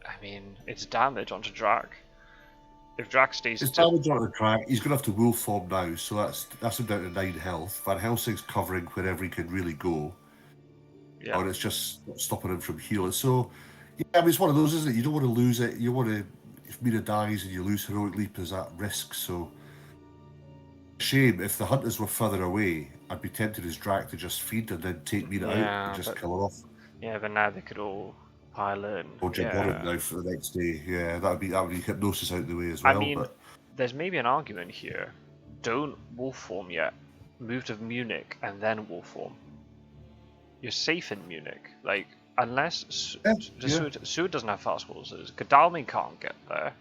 I mean, it's damage onto Drac. If Drac stays, it's damage onto Drac. He's going to have to wolf form now, so that's him down to 9 health. Van Helsing's covering wherever he can really go. Yeah. And it's just stopping him from healing. So, yeah, I mean, it's one of those, isn't it? You don't want to lose it. You want to, if Mina dies and you lose Heroic Leap, is at risk. So, shame. If the hunters were further away, I'd be tempted as Drac to just feed and then take Mina out and just kill her off. Yeah, but now they could all pile in. Or jump on it now for the next day. Yeah, that would be hypnosis out the way as I well. mean, But there's maybe an argument here. Don't wolf form yet. Move to Munich and then wolf form. You're safe in Munich. Like, unless Suud doesn't have fast horses, Godalming can't get there.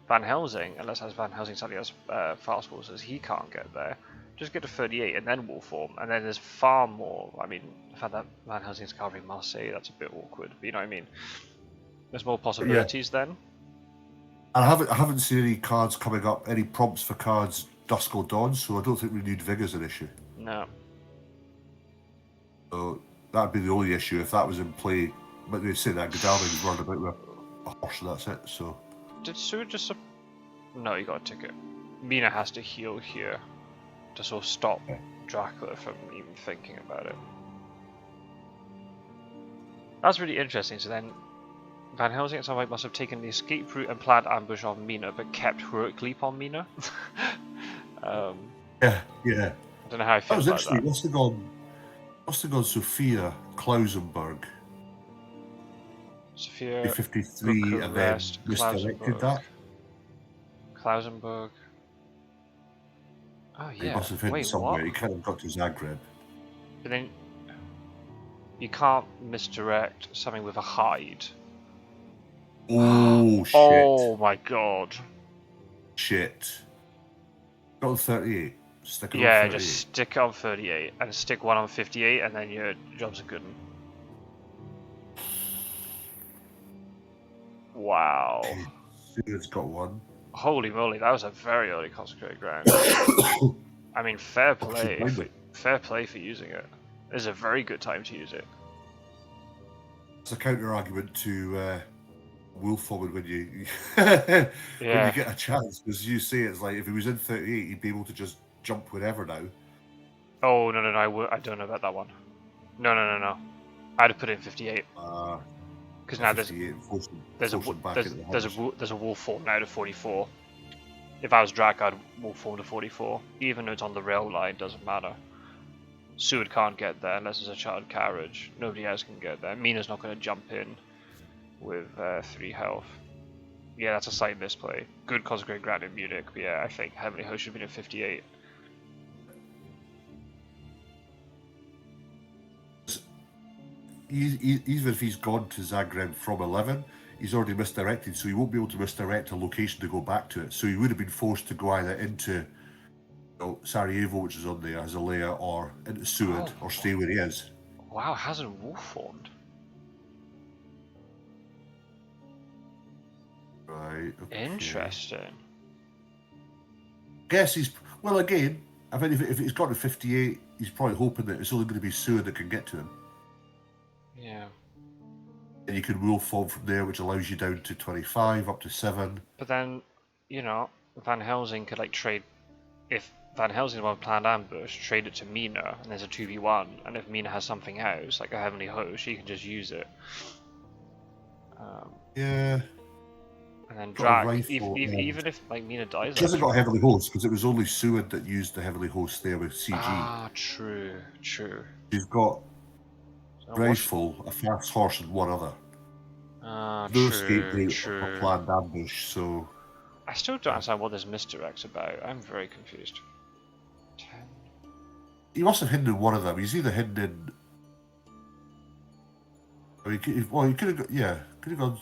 Van Helsing, unless Van Helsing suddenly has fast horses, he can't get there. Just get to 38 and then wolf form, and then there's far more. I mean, the fact that Van Helsing's covering Marseille, that's a bit awkward. But you know what I mean? There's more possibilities then. And I haven't seen any cards coming up, any prompts for cards dusk or dawn, so I don't think renewed vigor's an issue. No. So that'd be the only issue if that was in play. But they say that Godalming's worried about with a horse, and that's it. So Did Suud just? No, he got a ticket. Mina has to heal here to sort of stop Dracula from even thinking about it. That's really interesting. So then, Van Helsing at some point must have taken the escape route and planned ambush on Mina, but kept heroic leap on Mina. yeah. I don't know how I feel That was about interesting. that. Must have gone Sophia Klausenberg. Sophia 53 and then misdirected that. Klausenberg. Oh yeah. He must have hidden somewhere. What? He kind of got to Zagreb. But then you can't misdirect something with a hide. Oh shit! Oh my god! Shit! Got on 38. Stick it on 38. Just stick it on 38 and stick one on 58, and then your job's a good one. Wow. Suud's got one. Holy moly, that was a very early consecrated ground. I mean, fair play. Fair play for using it. This is a very good time to use it. It's a counter argument to wolf forward when you when you get a chance, because you say it's like if he was in 38, he'd be able to just jump whenever now. Oh no, I don't know about that one. No. I'd have put it in 58. Because now there's a wolf form now to 44. If I was Drac, I'd wolf form to 44. Even though it's on the rail line, doesn't matter. Suud can't get there unless it's a chartered carriage. Nobody else can get there. Mina's not going to jump in with 3 health. Yeah, that's a slight misplay. Good consecrated ground in Munich, but yeah, I think Heavenly Host should have been in 58. Even if he's gone to Zagreb from 11, he's already misdirected, so he won't be able to misdirect a location to go back to it. So he would have been forced to go either into Sarajevo, which is on there, Azalea, or into Suud, or stay where he is. Wow, hasn't wolf formed? Right. Okay. Interesting. Guess he's again. I think if he's got to 58, he's probably hoping that it's only going to be Suud that can get to him. Yeah. And you can wolf form from there, which allows you down to 25, up to 7. But then, Van Helsing could trade. If Van Helsing won a planned ambush, trade it to Mina, and there's a 2v1. And if Mina has something else, like a Heavenly Host, she can just use it. Yeah. And then Drac, even if Mina dies, he hasn't got a Heavenly Host because it was only Suud that used the Heavenly Host there with CG. Ah, true. He's got Graceful, a fast horse, and one other. No escape route or planned ambush, so... I still don't understand what this misdirect's about. I'm very confused. 10. He must have hidden in one of them. He's either hidden in... he could have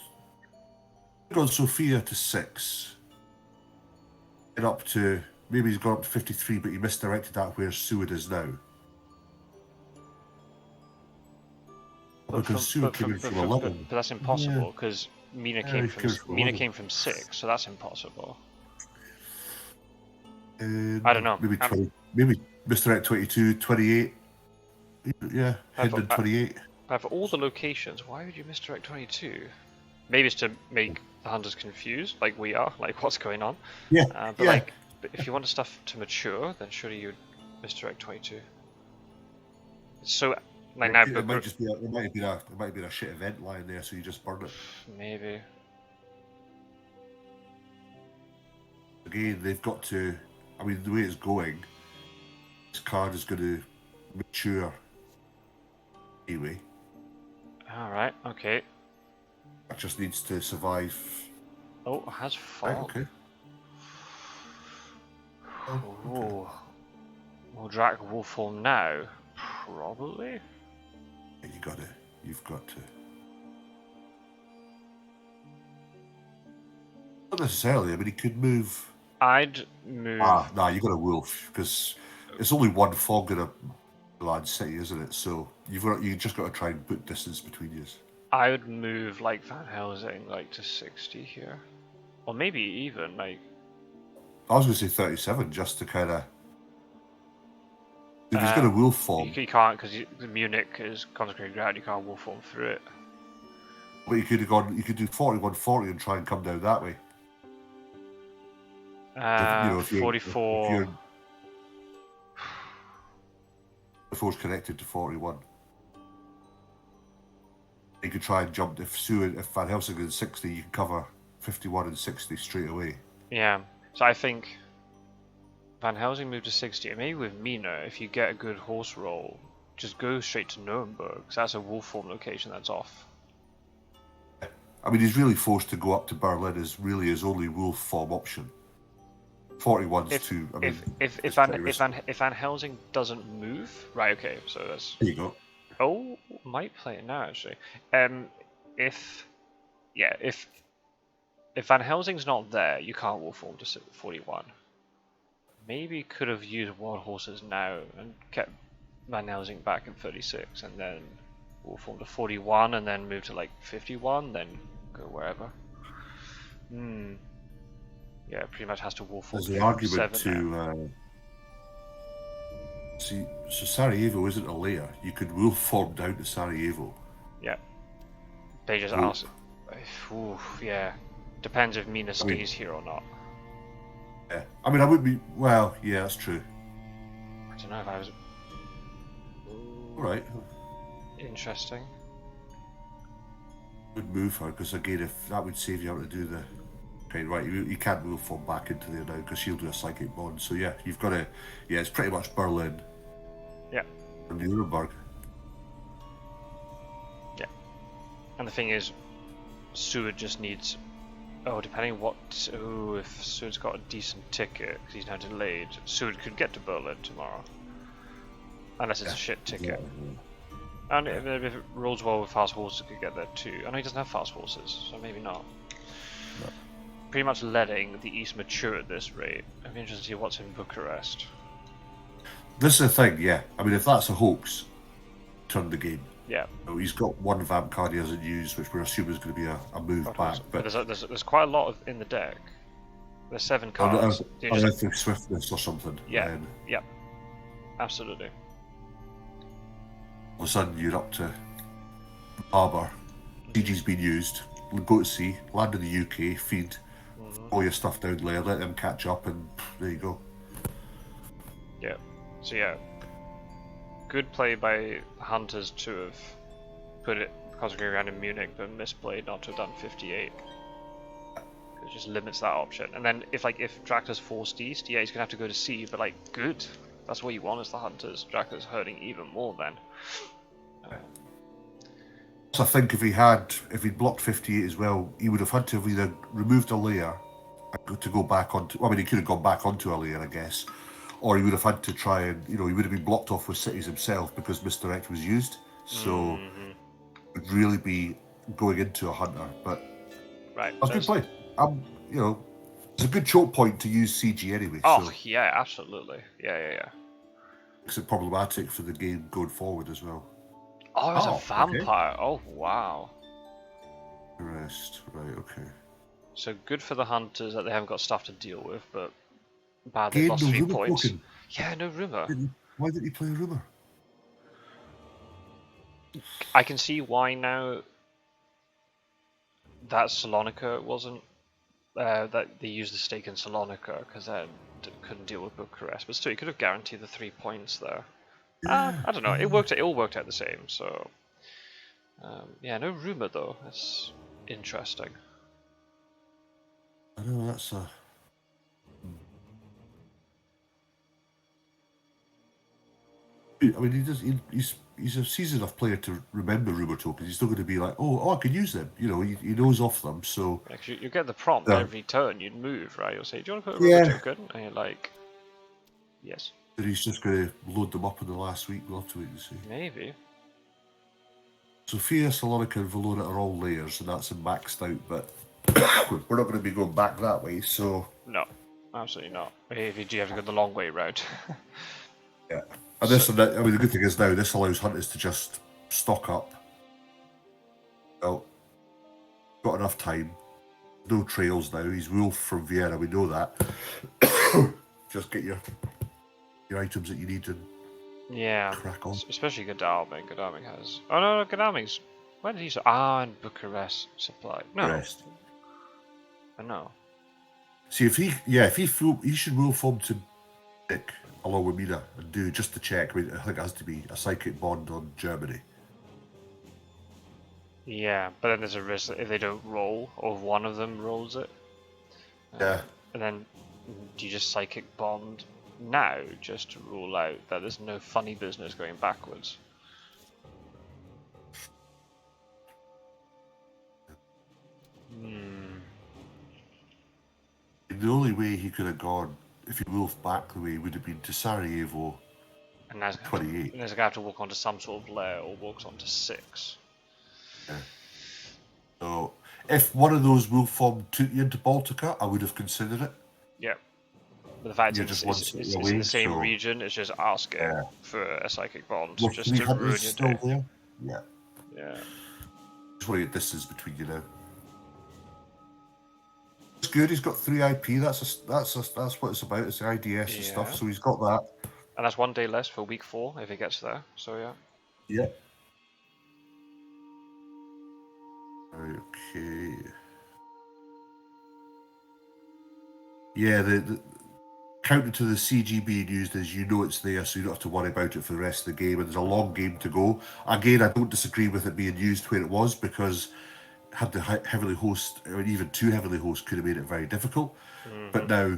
gone Sophia to 6. And up to... Maybe he's gone up to 53, but he misdirected that where Suud is now. Because Suud came in from 11. But that's impossible, because Mina came from 6, so that's impossible. I don't know. Maybe misdirect 22, 28. Yeah, hidden in 28. For all the locations, why would you misdirect 22? Maybe it's to make the hunters confused, like we are, like what's going on. Yeah. But if you want stuff to mature, then surely you'd misdirect 22. So. It might have been a shit event line there, so you just burn it. Maybe. Again, they've got to. I mean, the way it's going, this card is going to mature. Anyway. All right. Okay. It just needs to survive. Oh, it has Right, fought. okay. Oh, okay. Ooh. Will Drac wolf form now? Probably. Yeah, you've got to. Not necessarily, I mean, he could move. I'd move. Nah, you got a wolf, because it's only one fog in a large city, isn't it? So you just got to try and put distance between you. I would move like Van Helsing like to 60 here, or maybe even like. I was going to say 37, just to kind of. If he's got a wolf form, You can't because Munich is consecrated ground. You can't wolf form through it. but you could have gone. You could do 41-40 and try and come down that way. If 44. the force connected to 41. You could try and jump if Van Helsing is 60, you can cover 51 and 60 straight away. Yeah, so I think Van Helsing moved to 60, and maybe with Mina, if you get a good horse roll, just go straight to Nuremberg, because that's a wolf form location that's off. I mean, he's really forced to go up to Berlin as really his only wolf form option. 41's too. I mean, if Van Helsing doesn't move, right? Okay, so that's. There you go. Oh, might play it now actually. If Van Helsing's not there, you can't wolf form to 41. Maybe could have used wild horses now and kept Van Helsing back in 36, and then wolf form to 41, and then move to like 51, then go wherever. Yeah, pretty much has to wolf form. There's an argument to. See, so Sarajevo isn't a layer. You could wolf form down to Sarajevo. Yeah. They just ask. Ooh, yeah. Depends if Mina stays here or not. Yeah. I mean, I would be. Well, yeah, that's true. I don't know if I was. All right. Interesting. Would move her because again, if that would save you having to do the. Okay, right. You can't wolf form back into there now because she'll do a psychic bond. So yeah, you've got to. Yeah, it's pretty much Berlin. Yeah. And Nuremberg. Yeah. And the thing is, Seward just needs. Oh, depending what. Oh, if Seward's got a decent ticket because he's now delayed, Seward could get to Berlin tomorrow. Unless it's a shit ticket. Yeah. And if it rolls well with fast horses, it could get there too. I know he doesn't have fast horses, so maybe not. No. Pretty much letting the East mature at this rate. I'd be interested to see what's in Bucharest. This is the thing, yeah. I mean, if that's a hoax, turn the game. Yeah. So he's got one vamp card he hasn't used, which we're assuming is going to be a move back. But there's quite a lot in the deck. There's 7 cards. I think swiftness or something. Yeah. Yeah. Absolutely. All of a sudden, you're up to harbour. CG's been used. Go to sea, land in the UK, feed, all your stuff down there, let them catch up, and there you go. Yeah. So yeah, good play by Hunters to have put it consecrated around in Munich, but misplayed not to have done 58. It just limits that option. And then if Dracula's forced east, yeah, he's gonna have to go to sea. But like, good. That's what you want as the Hunters. Dracula's hurting even more then. So I think if he'd blocked 58 as well, he would have had to have either removed a layer to go back onto. I mean, he could have gone back onto a layer, I guess, or he would have had to try and he would have been blocked off with cities himself because Misdirect was used. So it would really be going into a hunter. But right, that's good play. It's a good choke point to use CG anyway. Oh so yeah, absolutely. Yeah. Makes it problematic for the game going forward as well. Oh, it's a vampire. Okay. Oh, wow. Rest. Right, okay. So good for the Hunters that they haven't got stuff to deal with, but bad they lost 3 points. Token. Yeah, no rumour. Why didn't you play a rumour? I can see why now that Salonika wasn't... that they used the stake in Salonika, because they couldn't deal with Bucharest. But still, you could have guaranteed the 3 points there. I don't know. It all worked out the same. So, yeah, no rumor though. That's interesting. I know that's a. I mean, he's a seasoned enough player to remember rumour tokens. He's still going to be like, oh, I can use them. You know, he knows off them. So Like you get the prompt every turn you'd move, right? You'll say, "Do you want to put a rumour yeah, token?" And you're like, "Yes." but he's just going to load them up in the last week. We'll have to wait and see. Maybe. Sophia, Salonica, and Valona are all layers, and that's maxed out. But we're not going to be going back that way. So No, absolutely not. If you do have to go the long way route. yeah, and this, I mean, the good thing is now this allows hunters to just stock up. Well, got enough time. No trails now. He's Wolf from Vienna. We know that. Just get your items that you need and Yeah, crack on. especially Godalming. Godalming has. Oh no, Godalming's. Where did he say? Ah, in Bucharest supply. No, Rest. I know. See if he should rule form to Nick along with Mina and do just to check. I mean, I think it has to be a psychic bond on Germany. Yeah, but then there's a risk that if they don't roll, or if one of them rolls it. Yeah. And then do you just psychic bond now just to rule out that there's no funny business going backwards? The only way he could have gone if he moved back the way would have been to Sarajevo. And there's 28. There's a guy have to walk onto some sort of layer or walks onto 6. Yeah. So if one of those wolf form took you into Baltica, I would have considered it. Yeah. But the fact You're is, just it's away, in the same so region, it's just asking for a psychic bond well, just to ruin your still day. there. Yeah. Yeah. Just want to get distance between you now. It's good. He's got 3 IP. That's what it's about. It's the IDS and stuff. So he's got that. And that's 1 day less for week 4 if he gets there. So yeah. Yeah. Okay. Yeah, the counter to the CG being used is you know it's there, so you don't have to worry about it for the rest of the game. And there's a long game to go. Again, I don't disagree with it being used where it was because had the heavily host, or even too heavily host, could have made it very difficult. But now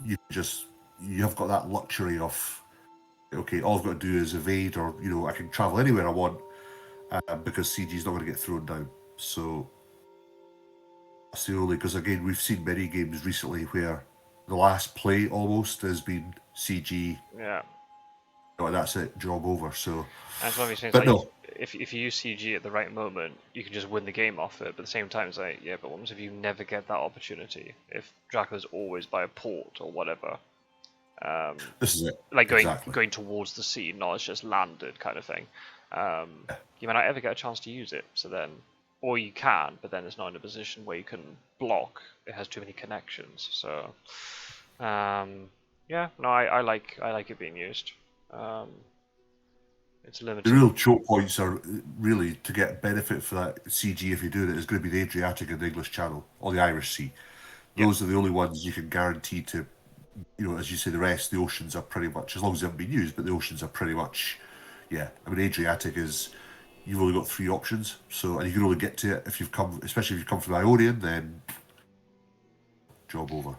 you have got that luxury of okay, all I've got to do is evade, or I can travel anywhere I want because CG's not going to get thrown down. So that's the only, because again we've seen many games recently where the last play almost has been CG. Yeah. And that's it, job over. So and one of these things, but like, no. if you use CG at the right moment, you can just win the game off it. But at the same time, it's like, yeah, but what if you never get that opportunity? If Dracula's always by a port or whatever. This is it. Like exactly. going towards the sea, not it's just landed kind of thing. You might not ever get a chance to use it. So then, or you can, but then it's not in a position where you can block. It has too many connections. So, yeah, no, I like it being used. It's limited. The real choke points are really to get benefit for that CG if you do it is going to be the Adriatic and the English Channel or the Irish Sea. Those are the only ones you can guarantee to, as you say, the rest, the oceans are pretty much, as long as they haven't been used, but the oceans are pretty much, yeah. I mean, Adriatic is, you've only got 3 options, so, and you can only get to it if you've come, especially if you've come from the Ionian, then job over.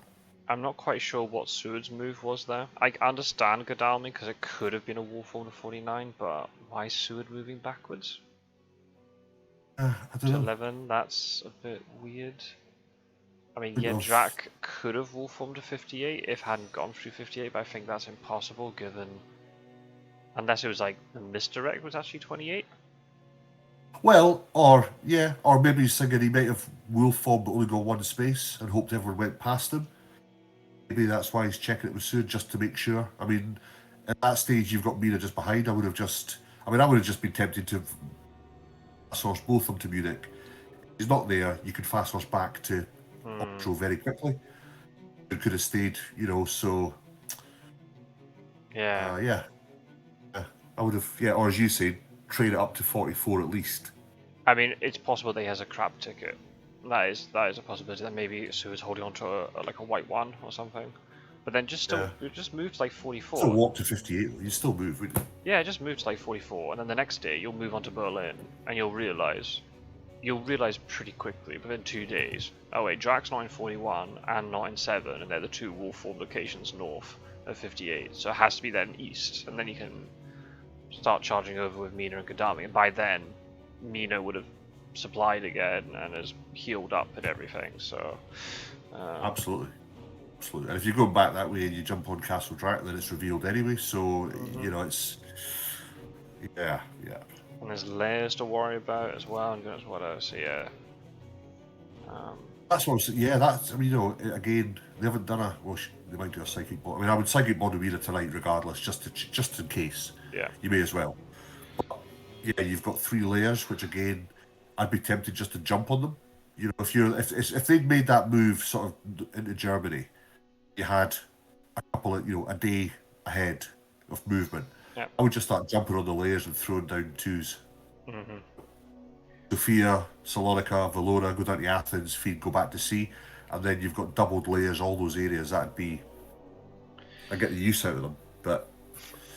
I'm not quite sure what Seward's move was there. I understand Godalming because it could have been a wolf form to 49, but why is Seward moving backwards? I don't know. 11, that's a bit weird. I mean, yeah, enough. Drac could have wolf formed to 58 if hadn't gone through 58, but I think that's impossible given... Unless it was like the misdirect was actually 28? Well, or maybe he's thinking he might have wolf formed but only got 1 space and hoped everyone went past him. Maybe that's why he's checking it with Seward just to make sure. I mean, at that stage you've got Mina just behind. I would have just been tempted to fast horse both of them to Munich. If he's not there, you could fast horse back to Otro very quickly. It could have stayed, so... Yeah. I would have, or as you say, trade it up to 44 at least. I mean, it's possible that he has a crap ticket. That is a possibility. That maybe Seward's holding on to a white 1 or something. But then just move to like 44. Still walk to 58. You still move, wouldn't you? Yeah, just move to like 44, and then the next day you'll move on to Berlin, and you'll realize pretty quickly within 2 days. Oh wait, Drac's not in 41 and not in 7, and they're the 2 wolf form locations north of 58. So it has to be then east, and then you can start charging over with Mina and Godalming, and by then, Mina would have supplied again and has healed up and everything. So Absolutely. Absolutely. And if you go back that way and you jump on Castle Dracula, then it's revealed anyway. So you know it's yeah. And there's layers to worry about as well, and goodness what else. So yeah. That's what I'm saying. Yeah, that's. I mean, you know, again, they haven't done a. Well, they might do a psychic bond. I mean, I would psychic bond Amira tonight, regardless, just in case. Yeah. You may as well. But, yeah, you've got 3 layers, which again, I'd be tempted just to jump on them. You know, if they'd made that move sort of into Germany, you had a couple of a day ahead of movement. Yeah. I would just start jumping on the layers and throwing down 2s. Mm-hmm. Sofia, Salonika, Valona, go down to Athens, feed, go back to sea, and then you've got doubled layers, all those areas. That'd be. I get the use out of them, but.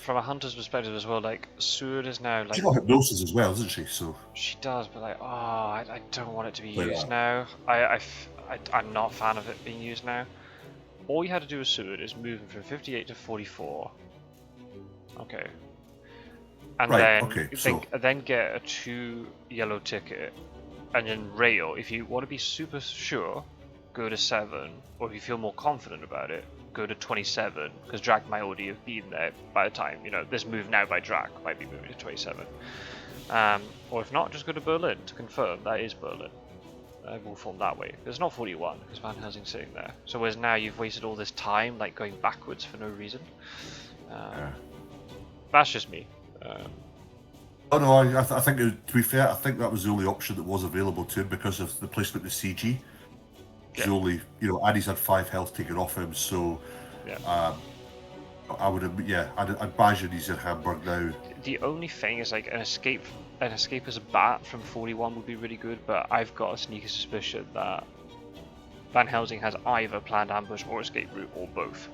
From a hunter's perspective as well, like Sword is now like. She's got hypnosis as well, doesn't she? So. She does, but like, I don't want it to be used now. I'm not a fan of it being used now. All you had to do with Sword is move from 58 to 44. Okay. And then get a 2 yellow ticket, and then rail. If you want to be super sure, go to 7, or if you feel more confident about it, go to 27, because Drac might already have been there by the time, this move now by Drac might be moving to 27. Or if not, just go to Berlin to confirm that is Berlin. We'll form that way. It's not 41, because Van Helsing's sitting there. So whereas now you've wasted all this time, like going backwards for no reason. That's just me. Oh no, I think to be fair, I think that was the only option that was available to him because of the placement of CG. He's only, Addy's had 5 health taken off him, so I would have, I'd imagine he's in Hamburg now. The only thing is like an escape as a bat from 41 would be really good, but I've got a sneaky suspicion that Van Helsing has either planned ambush or escape route or both.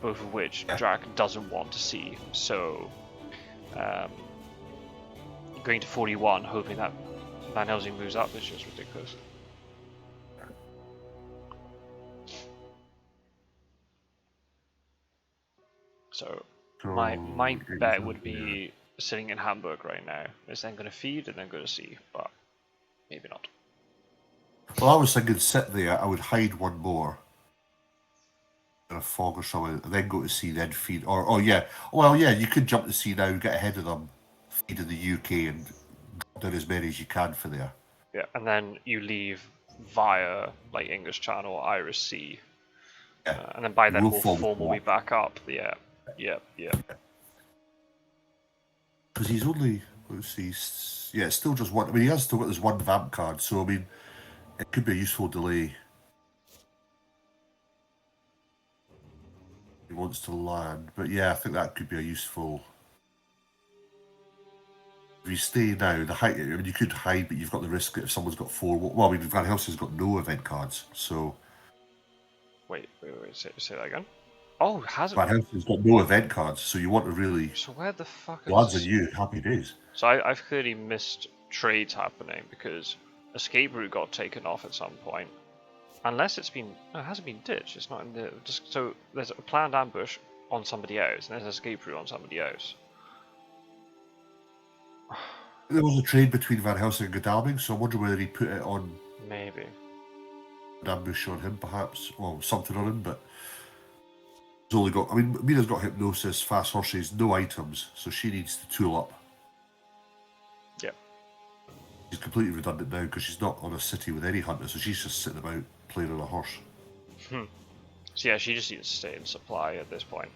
Both of which Drac doesn't want to see, so going to 41, hoping that Van Helsing moves up is just ridiculous. So my bet would be sitting in Hamburg right now. Is then going to feed and then go to sea, but maybe not. Well, I was thinking sit there, I would hide one more in a fog or something, and then go to sea, then feed. You could jump to sea now, get ahead of them, feed in the UK, and drop down as many as you can for there. Yeah, and then you leave via like English Channel, Irish Sea, and then by then all form will be back up. Yeah. Because he's only, let's see, it's still just one. I mean, he has still got this one vamp card, so I mean, it could be a useful delay. He wants to land, but yeah, I think that could be a useful. If you stay now, the height. I mean, you could hide, but you've got the risk that if someone's got 4. Well, I mean, Van Helsing's got no event cards, so. Wait. Say that again. Oh, hasn't. Van Helsing's got no event cards, so you want to really. So where the fuck is. Lads are you? Happy days. So I've clearly missed trades happening because escape route got taken off at some point. Unless it hasn't been ditched. It's not in the. So there's a planned ambush on somebody else, and there's an escape route on somebody else. There was a trade between Van Helsing and Godalming, so I wonder whether he put it on. Maybe. An ambush on him, perhaps, or something on him, but. He's only got. I mean, Mina's got hypnosis, fast horses, no items, so she needs to tool up. Yeah. She's completely redundant now because she's not on a city with any hunters, so she's just sitting about playing on a horse. So yeah, she just needs to stay in supply at this point.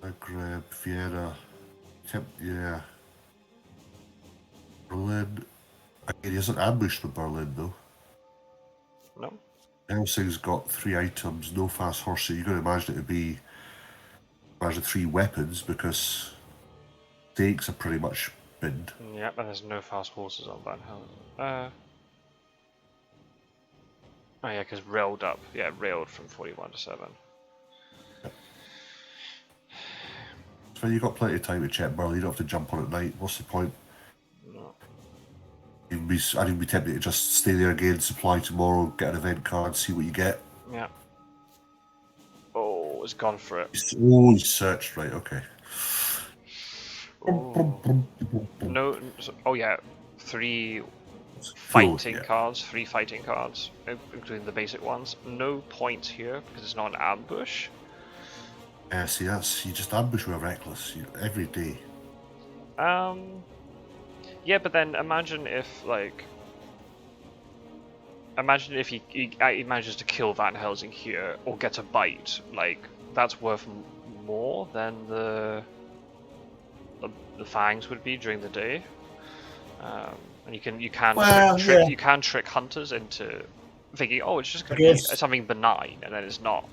Zagreb, Vienna, Berlin. He hasn't ambushed with Berlin though. No. Helsing's got 3 items, no fast horse, so you're going to imagine it to be 3 weapons because stakes are pretty much binned. Yep, and there's no fast horses on Van Helsing. Oh yeah, because railed up. Yeah, railed from 41 to 7. So you've got plenty of time to check Burley, you don't have to jump on at night. What's the point? No. I'd be tempted to just stay there again, supply tomorrow, get an event card, see what you get. Yeah. Oh, Oh, it's gone for it. Oh, he's searched, right, okay. Ooh. No, oh yeah, three Full, fighting yeah. cards, including the basic ones. No points here because it's not an ambush. Yeah, see, you just ambush with a reckless every day. Yeah, but then imagine if he manages to kill Van Helsing here or get a bite. Like that's worth more than the fangs would be during the day. And you can trick hunters into thinking, oh, it's just going to be something benign, and then it's not.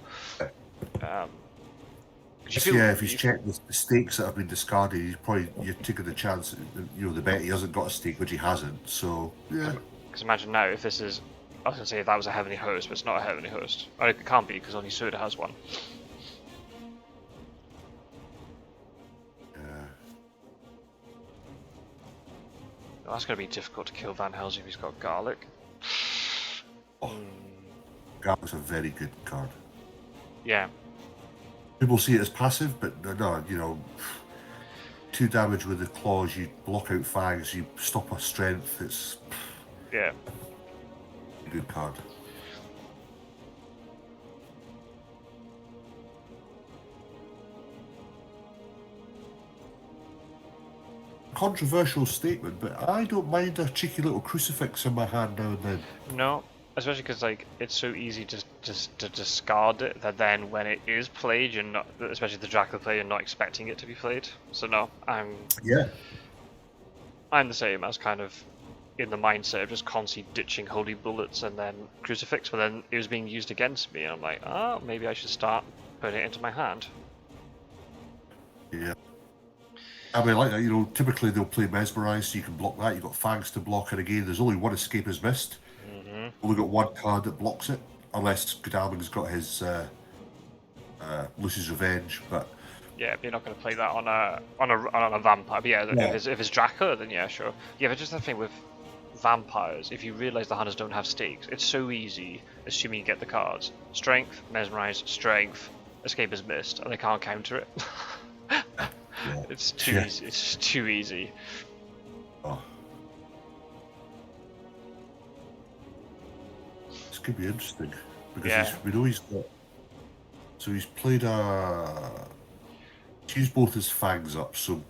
If he's checked the stakes that have been discarded, you're taking the chance. The bet he hasn't got a stake, which he hasn't. So yeah. Because imagine now if this is, I was going to say if that was a heavenly host, but it's not a heavenly host. Oh, it can't be because only Suda has one. Yeah. Well, that's going to be difficult to kill Van Helsing if he's got garlic. Oh, Garlic's a very good card. Yeah. People see it as passive, but no, 2 damage with the claws, you block out fangs, you stop a strength, it's a good card. Controversial statement, but I don't mind a cheeky little crucifix in my hand now and then. No, especially because it's so easy to discard it that then when it is played, you're not, especially the Dracula play, you're not expecting it to be played. So no, I'm the same as kind of in the mindset of just constantly ditching holy bullets and then crucifix, but then it was being used against me, and I'm like, oh, maybe I should start putting it into my hand. Yeah. I mean, like that, typically they'll play Mesmerize, so you can block that. You've got Fangs to block, and again, there's only one escape is missed. Only got one card that blocks it, unless Godalming's got his Lucy's Revenge. But yeah, you're not going to play that on a vampire. But yeah, if it's Dracula, then yeah, sure. Yeah, but just the thing with vampires, if you realise the hunters don't have stakes, it's so easy, assuming you get the cards. Strength, Mesmerize, Strength, Escape is missed, and they can't counter it. It's too easy. It's too easy. Oh. This could be interesting because we know he's got. So he's played he's used both his fangs up, so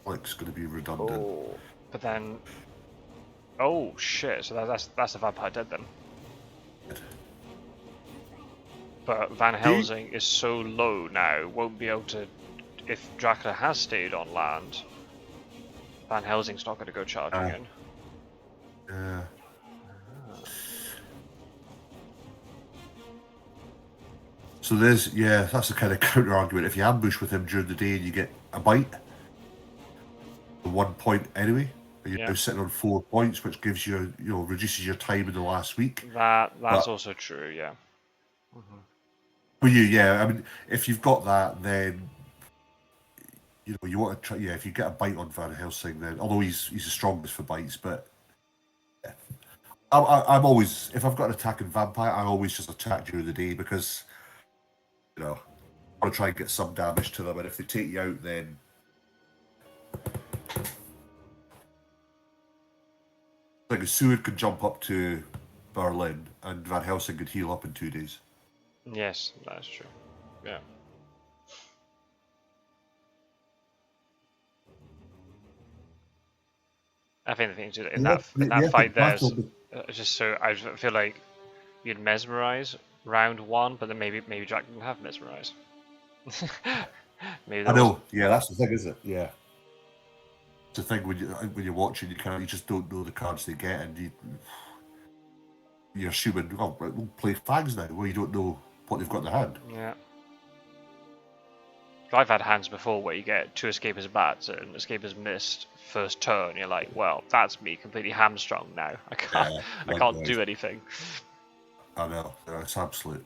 it's going to be redundant. Oh, but then. Oh shit! So that's a vampire dead then. But Van Helsing is so low now, won't be able to. If Dracula has stayed on land, Van Helsing's not going to go charging in. Yeah. So that's the kind of counter argument. If you ambush with him during the day and you get a bite, 1 point anyway, you're now sitting on 4 points, which gives you, reduces your time in the last week. That's also true, yeah. Well, I mean, if you've got that, then you want to try. Yeah, if you get a bite on Van Helsing, then although he's the strongest for bites, but I'm always, if I've got an attacking vampire, I always just attack during the day because I want to try and get some damage to them, and if they take you out, then like a Seward could jump up to Berlin, and Van Helsing could heal up in 2 days. Yes, that's true. Yeah. I think the thing in that fight there is just so I feel like you'd Mesmerize round 1, but then maybe Jack didn't have Mesmerize. I know. Yeah, that's the thing, isn't it? Yeah. It's the thing when you're watching, you just don't know the cards they get, and you're assuming, we'll play Fangs now, where you don't know what they've got in their hand. Yeah. I've had hands before where you get 2 escape as bats and escape as missed first turn. You're like, well, that's me completely hamstrung now. I can't do anything. I know, it's absolute.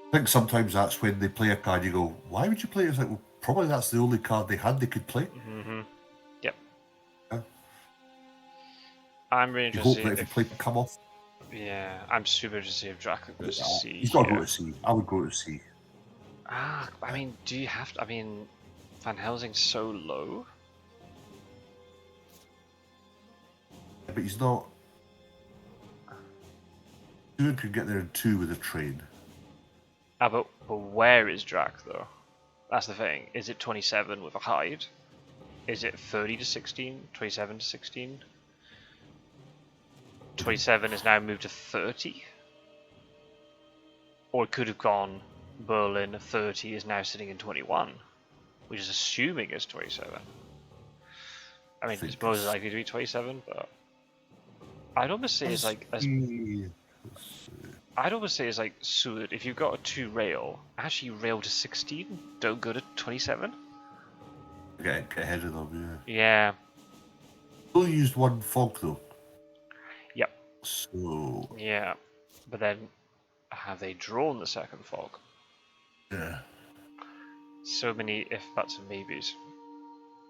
I think sometimes that's when they play a card, you go, why would you play it? It's like, well, probably that's the only card they had they could play. Yep. Yeah. I'm really interested. You hope that if you play Come Off. Yeah, I'm super interested if Dracula goes to C He's got to go here. to C. I would go to C. I mean, do you have to? I mean, Van Helsing's so low. But he's not. Stewart could get there in 2 with a train. But where is Drac though? That's the thing. Is it 27 with a hide? Is it 30 to 16? 27 to 16? 27 is now moved to 30? Or it could have gone Berlin 30 is now sitting in 21, which is assuming it's 27. I mean, it's most likely to be 27, but I'd almost say it's like I'd almost say it's like Seward. If you've got a 2 rail, actually rail to 16. Don't go to 27. Get ahead of them, yeah. Yeah. Only used 1 fog though. Yep. So. Yeah, but then have they drawn the second fog? Yeah. So many if, buts, and maybes.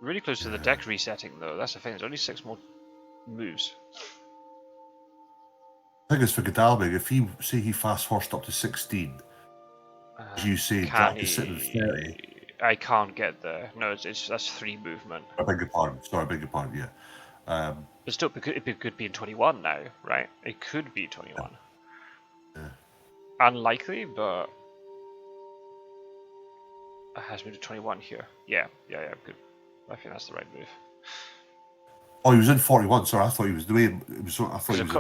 Really close to the deck resetting though. That's the thing. There's only 6 more moves. I think it's for Godalming. If he fast horsed up to 16, as you say, Drac is sitting at 30. I can't get there. No, that's 3 movement. I beg your pardon. Sorry, I beg your pardon. Yeah. But still, it could be in 21 now, right? It could be 21. Yeah. Unlikely, but it has moved to 21 here. Yeah, good. I think that's the right move. Oh, he was in 41. Sorry, I thought he was the way it was. I thought he was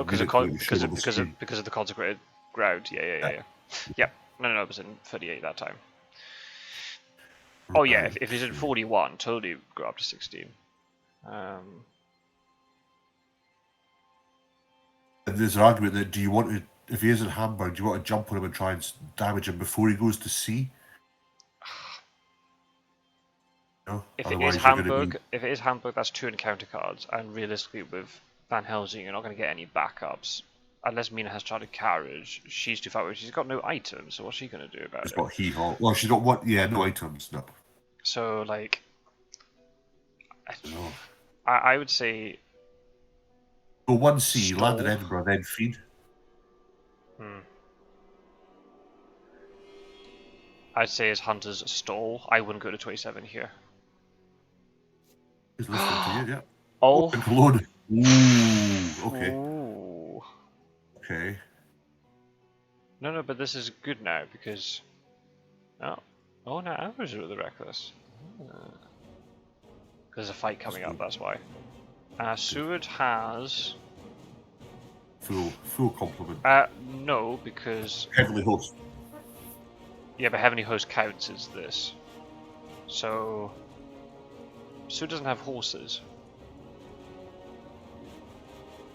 because of the consecrated ground. Yeah. Yep. No, it was in 38 that time. Oh yeah, if he's in 41, totally go up to 16. And there's an argument that do you want to, if he is in Hamburg, do you want to jump on him and try and damage him before he goes to C? No? If it is Hamburg, that's 2 encounter cards, and realistically with Van Helsing, you're not going to get any backups. Unless Mina has chartered carriage, she's too far away. She's got no items, so what's she going to do about it? She's got hee-haw. Well, she's got what? Yeah, no items, no. So, like, I don't know. I would say... Go 1C, land in Edinburgh, then feed. I'd say as Hunters stall. I wouldn't go to 27 here. He's listening to you, yeah. Oh. Cologne. Ooh, okay. Ooh. Okay. No, but this is good now because... Oh, no, Amber's with the Reckless. There's a fight coming up, that's why. Seward has... Full complement. No, because... Heavenly Host. Yeah, but Heavenly Host counts as this. So... Seward doesn't have horses.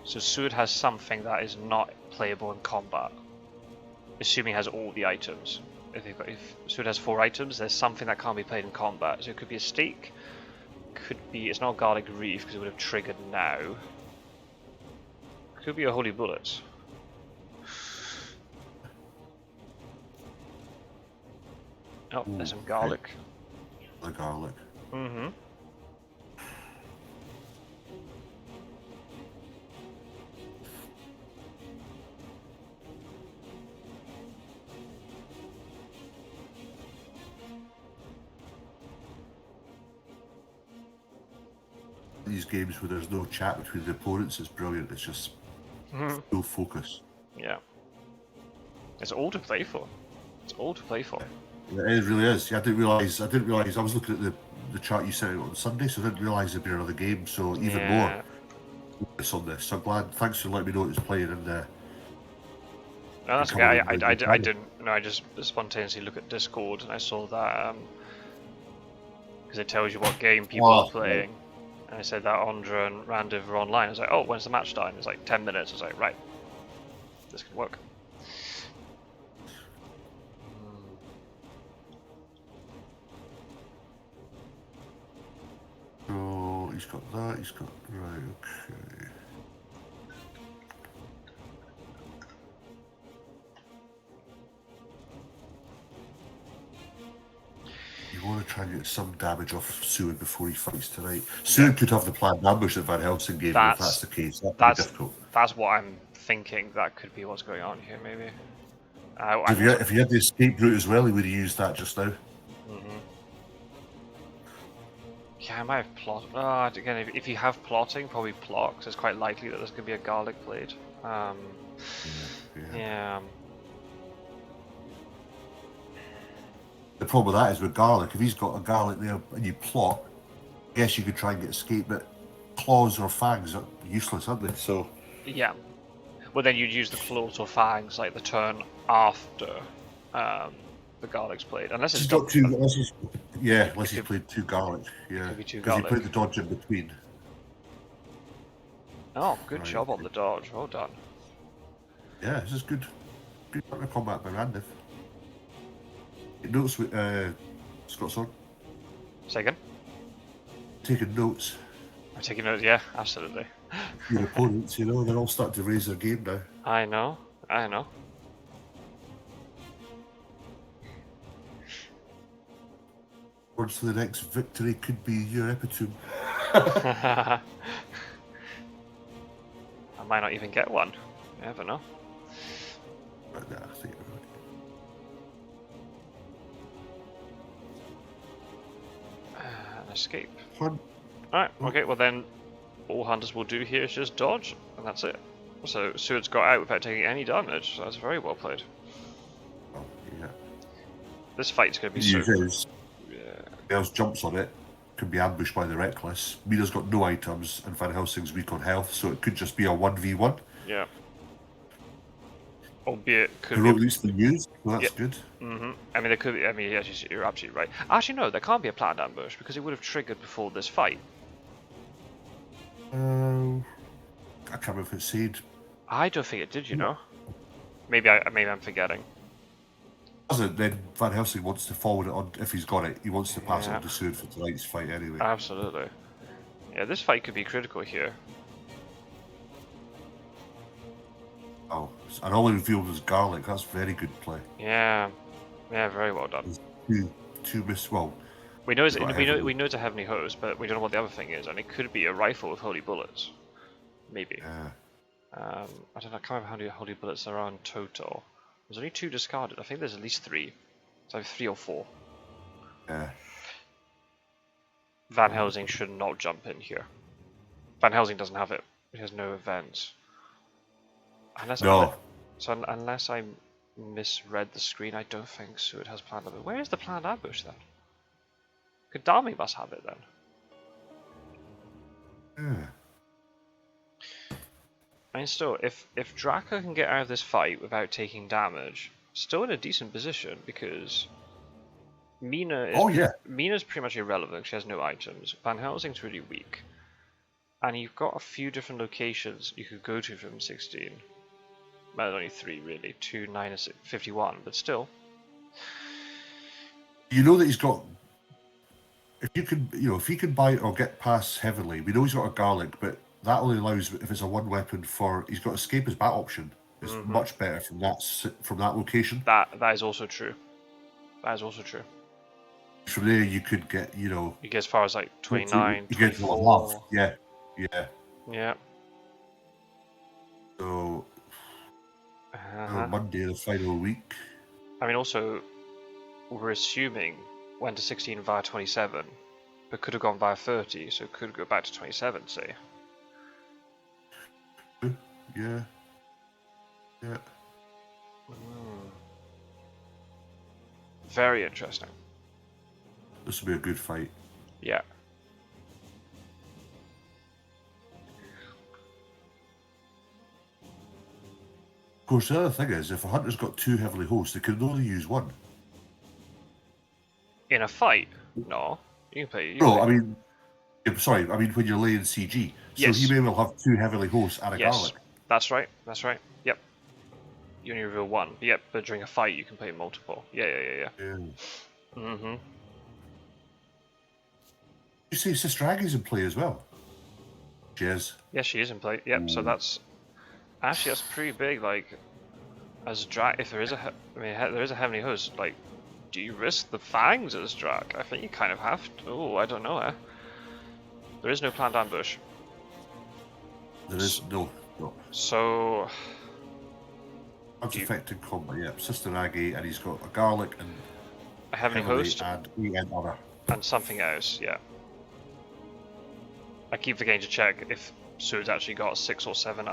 So Seward has something that is not playable in combat. Assuming he has all the items. If Seward has 4 items, there's something that can't be played in combat. So it could be a stake. Could be... It's not Garlic Reef because it would have triggered now. Could be a Holy Bullet. Oh, there's some garlic. The garlic. Mm-hmm. These games where there's no chat between the opponents is brilliant. It's just full focus. Yeah. It's all to play for. It's all to play for. Yeah, it really is. Yeah, I didn't realise. I was looking at the chart you sent out on Sunday, so I didn't realise there'd be another game. So even more focus on this. So I'm glad. Thanks for letting me know it was playing in there. No, that's okay. I didn't. No, I just spontaneously look at Discord and I saw that because it tells you what game people are playing. Right. And I said that Ondra and Randiv were online. I was like, oh, when's the match starting? It's like 10 minutes. I was like, right, this can work. So he's got that. He's got right. Okay. You want to try and get some damage off Seward before he fights tonight. Seward could have the planned ambush that Van Helsing gave him if that's the case. That'd be difficult. That's what I'm thinking. That could be what's going on here, maybe. If he had the escape route as well, he would have used that just now. Yeah, I might have plot. Again, if you have plotting, probably plot, because it's quite likely that there's going to be a garlic blade. Yeah. The problem with that is with garlic, if he's got a garlic there and you plot, I guess you could try and get escape, but claws or fangs are useless, aren't they? So yeah. Well, then you'd use the claws or fangs like the turn after the garlic's played, unless he's played two garlic. Yeah, because he put the dodge in between. Oh, good job on the dodge. Well done. Yeah, this is good. Good partner combat by Randiv. Notes with Scot-sword. Say again? Taking notes. I'm taking notes, yeah, absolutely. Your opponents, they're all starting to raise their game now. I know. Words to the next victory could be your epitome. I might not even get one. You never know. But nah, I think you're right. An escape. Fun. Alright, okay, well then all hunters will do here is just dodge, and that's it. So Seward's got out without taking any damage, so that's very well played. Oh, yeah. This fight's going to be Bell's jumps on it, can be ambushed by the Reckless. Mina's got no items, and Van Helsing's weak on health, so it could just be a 1v1. Yeah. Albeit could the rope needs to be used, so that's good. I mean, there could be. Yes, you're absolutely right. Actually, no, there can't be a planned ambush because it would have triggered before this fight. I can't remember if it said. I don't think it did. You know, maybe I'm forgetting. Doesn't then Van Helsing wants to forward it on if he's got it. He wants to pass it on to Seward for tonight's fight anyway. Absolutely. Yeah, this fight could be critical here. Oh, and all he revealed was garlic. That's very good play. Yeah, very well done. Two miss. Well, we know it's a heavenly host, but we don't know what the other thing is, and it could be a rifle with holy bullets, maybe. Yeah. I don't know. I can't remember how many holy bullets there are in total. There's only 2 discarded. I think there's at least 3. So 3 or 4. Yeah. Van Helsing should not jump in here. Van Helsing doesn't have it. He has no events. Unless I misread the screen, I don't think Seward has planned ambush. Where is the planned ambush then? Kadami must have it then. Yeah. I mean, still, if Dracula can get out of this fight without taking damage, still in a decent position because Mina is Mina's pretty much irrelevant. She has no items. Van Helsing's really weak, and you've got a few different locations you could go to from 16. Well, only 3 really. 2, 9, and 51, but still. You know that he's got. If he can buy it or get past heavily, we know he's got a garlic, but that only allows if it's a one weapon for. He's got escape as bat option. It's much better from that location. That is also true. That is also true. From there, you could get You get as far as like 29, you get 24. Yeah. So. Monday, the final week. I mean, also, we're assuming went to 16 via 27, but could have gone via 30, so could go back to 27, say. Yeah. Very interesting. This will be a good fight. Yeah. Of course, the other thing is, if a hunter's got 2 heavily hosts, they can only use 1. In a fight? No. You can play. I mean when you're laying CG. So he may well have 2 heavily hosts and a garlic. That's right. Yep. You only reveal 1. Yep, but during a fight you can play multiple. Yeah. You see Sister Aggie's in play as well. She is. Yeah, she is in play. Yep, so that's pretty big. Like, if there is a heavenly host, like Do you risk the fangs as Drac? I think you kind of have to. Oh, I don't know, eh? There is no planned ambush. There is no. So... That's affected combat, yeah. Sister Aggie, and he's got a garlic and a Heavenly Host and other. And something else, yeah. I keep forgetting to check if Sue's actually got 6 or 7,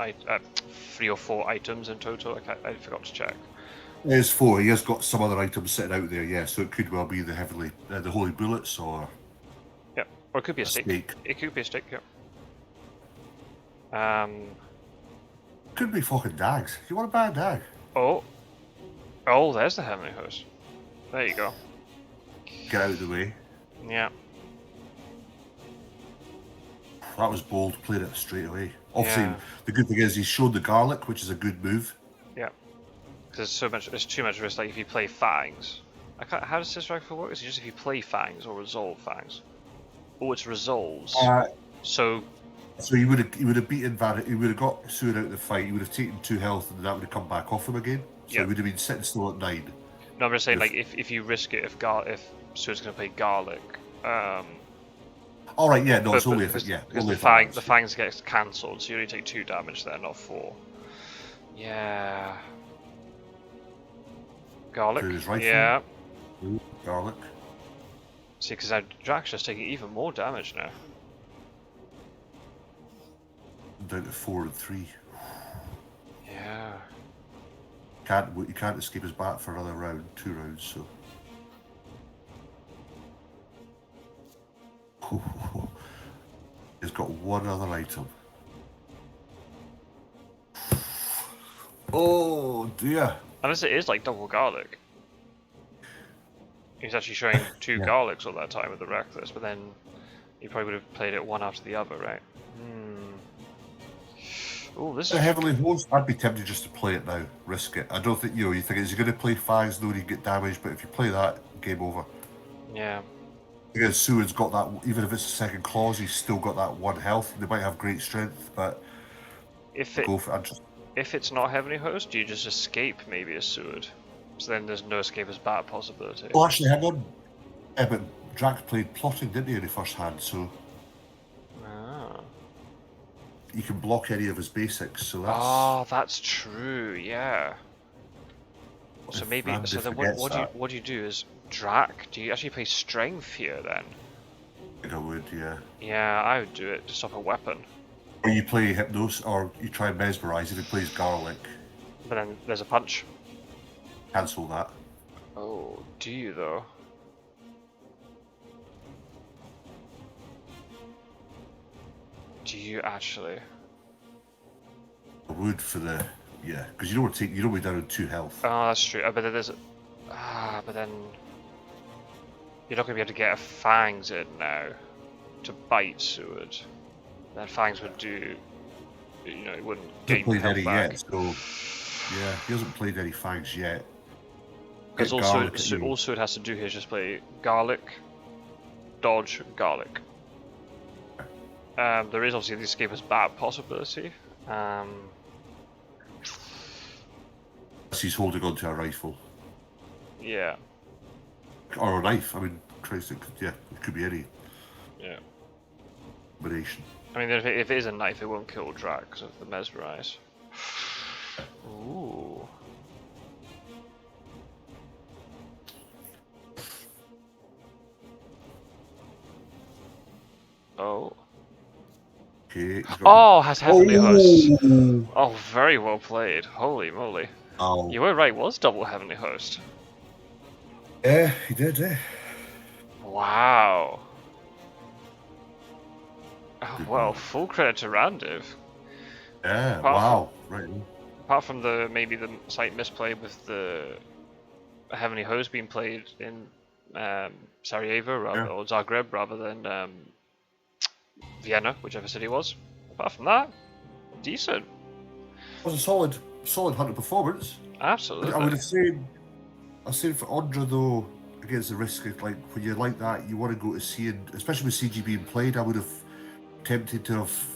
3 or 4 items in total. I forgot to check. There's 4. He has got some other items sitting out there, yeah. So it could well be the the holy bullets, or yeah, or it could be a stake. It could be a stake, yeah. Could be fucking dags. You want a bad dag? Oh, there's the Heavenly Host. There you go. Get out of the way. Yeah. That was bold. Played it straight away. Obviously, the good thing is he showed the garlic, which is a good move. Yeah. Because there's too much risk. Like if you play fangs, how does this rifle work? Is it just if you play fangs or resolve fangs? Oh, it's resolves. So he would have beaten Van. He would have got Seward out of the fight. He would have taken 2 health, and that would have come back off him again. So he would have been sitting still at 9. No, I'm just saying, like if you risk it, if Seward's going to play garlic. All right, yeah, no, it's only because only the fangs gets cancelled, so you only take 2 damage there, not 4. Yeah. Garlic. Yeah. Ooh, garlic. See, because now Dracula's taking even more damage now. I'm down to 4 and 3. Yeah. You can't escape his bat for another round, 2 rounds, so. He's got 1 other item. Oh dear. Unless it is like double garlic. He's actually showing 2 garlics all that time with the Reckless, but then he probably would have played it one after the other, right? Oh, this is... Heavenly Host, I'd be tempted just to play it now, risk it. I don't think, you think, is he going to play fangs, knowing he'd get damaged, but if you play that, game over. Yeah. Because Seward's got that, even if it's a second clause, he's still got that 1 health. They might have great strength, but go for it. If it's not Heavenly Host, do you just escape maybe as Seward? So then there's no escape as bat possibility. Well, actually, hang on. Yeah, but Drac played plotting, didn't he, in the first hand, so... You can block any of his basics, so that's... Oh, that's true, yeah. So maybe... So then what do you do is... Drac? Do you actually play Strength here, then? I think I would, yeah. Yeah, I would do it, just off a weapon. Or you play Hypnos, or you try and Mesmerize if he plays Garlic. But then there's a punch. Cancel that. Oh, do you, though? Do you actually? I would for the... Yeah, because you don't want to take... You don't want to be down on 2 health. Oh, that's true. But then there's... but then... You're not going to be able to get a Fangs in now to bite Seward. Then Fangs would do... it wouldn't gain played health any back. yet, so... Yeah, he hasn't played any Fangs yet. Because all Seward has to do here is just play Garlic, Dodge, Garlic. There is obviously the escape as bat possibility. He's holding onto a rifle. Yeah. Or a knife. I mean, Christ, it could be any. Yeah. Combination. I mean, if it is a knife, it won't kill Drac because of the mesmerize. Ooh. Oh. Okay. Has Heavenly Host. Oh, very well played. Holy moly. Oh. You were right, it was double Heavenly Host. Yeah, he did, eh? Wow. Oh, well, full credit to Randiv. Yeah, wow. Right. Apart from maybe the slight misplay with the Heavenly Host being played in Sarajevo or Zagreb rather than Vienna, whichever city it was. Apart from that, decent. It was a solid hunter performance. Absolutely. I would have said for Ondra though, against the risk of like when you're like that, you want to go to sea, and especially with CG being played, I would have tempted to have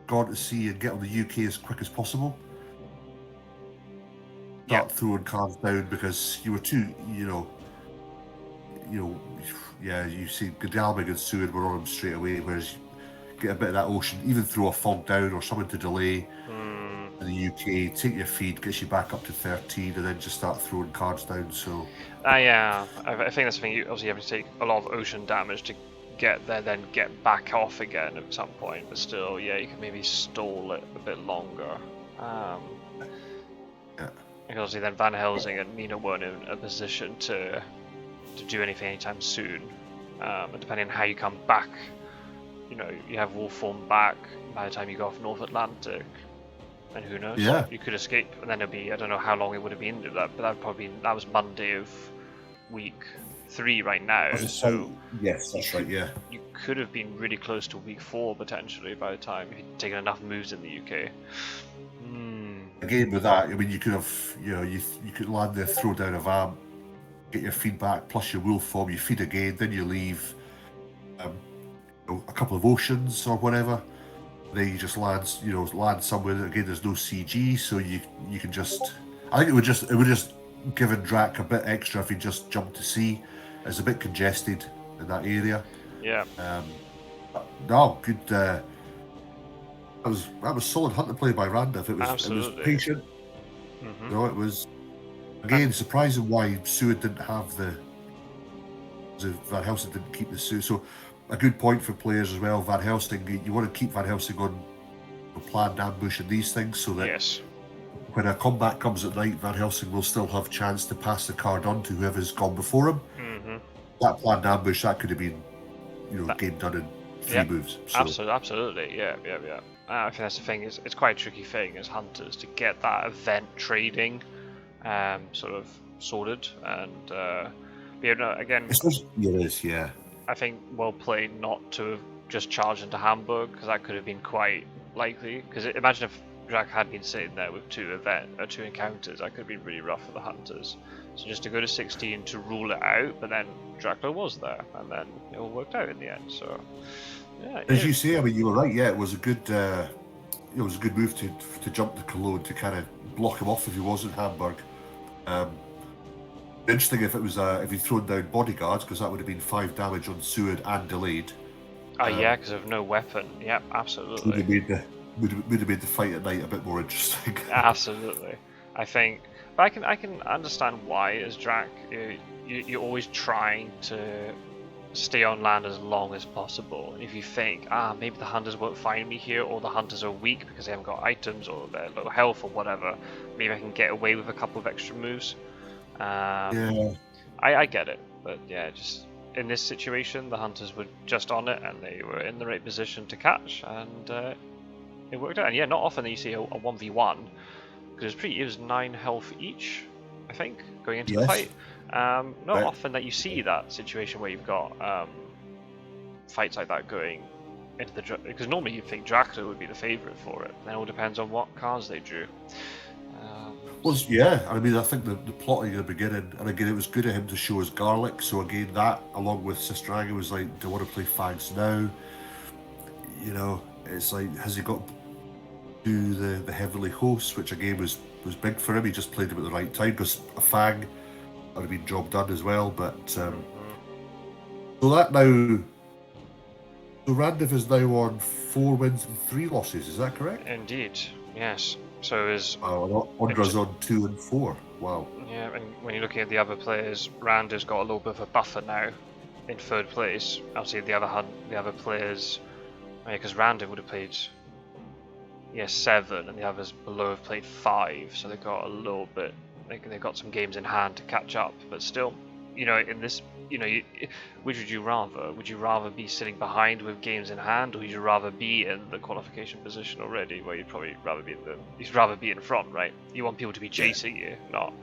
gone to sea and get on the UK as quick as possible. Start throwing cards down because you were too, yeah, you see Godalming and Seward were on him straight away, whereas get a bit of that ocean, even throw a fog down or something to delay. In the UK, take your feed, gets you back up to 13, and then just start throwing cards down. So, yeah, I think that's the thing. You obviously have to take a lot of ocean damage to get there, then get back off again at some point. But still, yeah, you can maybe stall it a bit longer. yeah. Because obviously then Van Helsing and Nina weren't in a position to do anything anytime soon. And depending on how you come back, you have Wolf Form back by the time you go off North Atlantic. And who knows? Yeah. You could escape, and then it'd be, I don't know how long it would have been, but that was Monday of week 3 right now. So yes, that's right. Yeah. You could have been really close to week 4 potentially by the time if you'd taken enough moves in the UK. Again, with that, I mean, you could have, you could land there, throw down a vamp, get your feedback plus your wolf form, you feed again, then you leave a couple of oceans or whatever. Then you just land somewhere that, again, there's no CG, so you can just. I think it would just given Drac a bit extra if he just jumped to sea. It's a bit congested in that area. Yeah. No, good. That was solid hunt to play by Randiv. It was patient. It was again surprising why Seward didn't have the Van Helsing didn't keep the Seward. So a good point for players as well. Van Helsing, you want to keep Van Helsing on a planned ambush and these things, so that when a combat comes at night, Van Helsing will still have chance to pass the card on to whoever's gone before him. That planned ambush, that could have been, game done in 3 moves. So. Absolutely, yeah. I think that's the thing. It's quite a tricky thing as hunters to get that event trading sort of sorted, and again, it is, yeah. I think well played not to have just charged into Hamburg, because that could have been quite likely. Because imagine if Drac had been sitting there with 2 encounters, that could have been really rough for the hunters. So just to go to 16 to rule it out, but then Dracula was there, and then it all worked out in the end. So yeah. As you say, I mean, you were right. Yeah, it was a good move to jump to Cologne to kind of block him off if he was in Hamburg. Interesting if it was if he'd thrown down bodyguards, because that would have been 5 damage on Seward and delayed. Yeah, because of no weapon. Yep, absolutely. Would have made the fight at night a bit more interesting. Absolutely, I think. But I can understand why as Drac you're always trying to stay on land as long as possible. And if you think, maybe the hunters won't find me here, or the hunters are weak because they haven't got items or they're low health or whatever, maybe I can get away with a couple of extra moves. Yeah. I get it, but yeah, just in this situation, the hunters were just on it and they were in the right position to catch, and it worked out. And yeah, not often that you see a 1v1, because it was 9 health each, I think, going into the fight. Not often that you see that situation where you've got fights like that going into the, because normally you'd think Dracula would be the favourite for it. Then it all depends on what cards they drew. Well, yeah, I mean, I think the plotting at the beginning, and again, it was good of him to show his garlic. So again, that along with Sister Aga was like, do I want to play Fags now? It's like, has he got to do the Heavenly Hosts, which again was big for him. He just played him at the right time, because a Fang would have been job done as well. But so Randiv is now on 4 wins and 3 losses. Is that correct? Indeed, yes. So is Ondra's on 2 and 4. Wow. Yeah, and when you're looking at the other players, Randiv's got a little bit of a buffer now in 3rd place. Obviously, the other players, because Randiv would have played 7, and the others below have played 5, so they've got a little bit. They've got some games in hand to catch up, but still, in this, which would you rather? Would you rather be sitting behind with games in hand, or would you rather be in the qualification position already, where you'd probably rather be in front, right? You want people to be chasing you, not.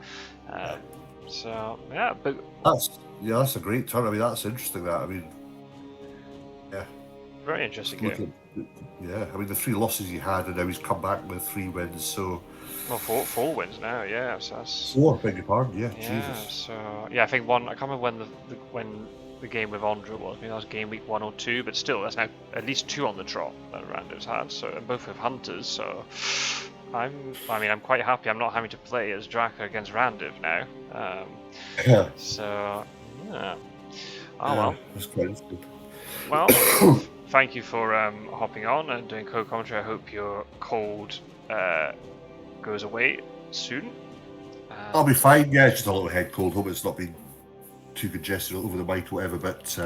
So yeah, but that's a great turn. I mean, that's interesting. Very interesting game. Yeah, I mean, the 3 losses he had, and now he's come back with 3 wins. So. Well, 4 wins now, yeah. So that's 4. Beg your pardon, yeah. Yeah. Jesus. So yeah, I think one. I can't remember when the game with Ondra was. Maybe that was game week 1 or 2, but still, that's now at least 2 on the trot that Randiv's had. So, and both with hunters. So I'm quite happy. I'm not having to play as Dracula against Randiv now. So yeah. Oh well. That's quite interesting. Well, thank you for hopping on and doing co-commentary. I hope your cold goes away soon. I'll be fine. Yeah, it's just a little head cold. Hope it's not been too congested over the mic or whatever. But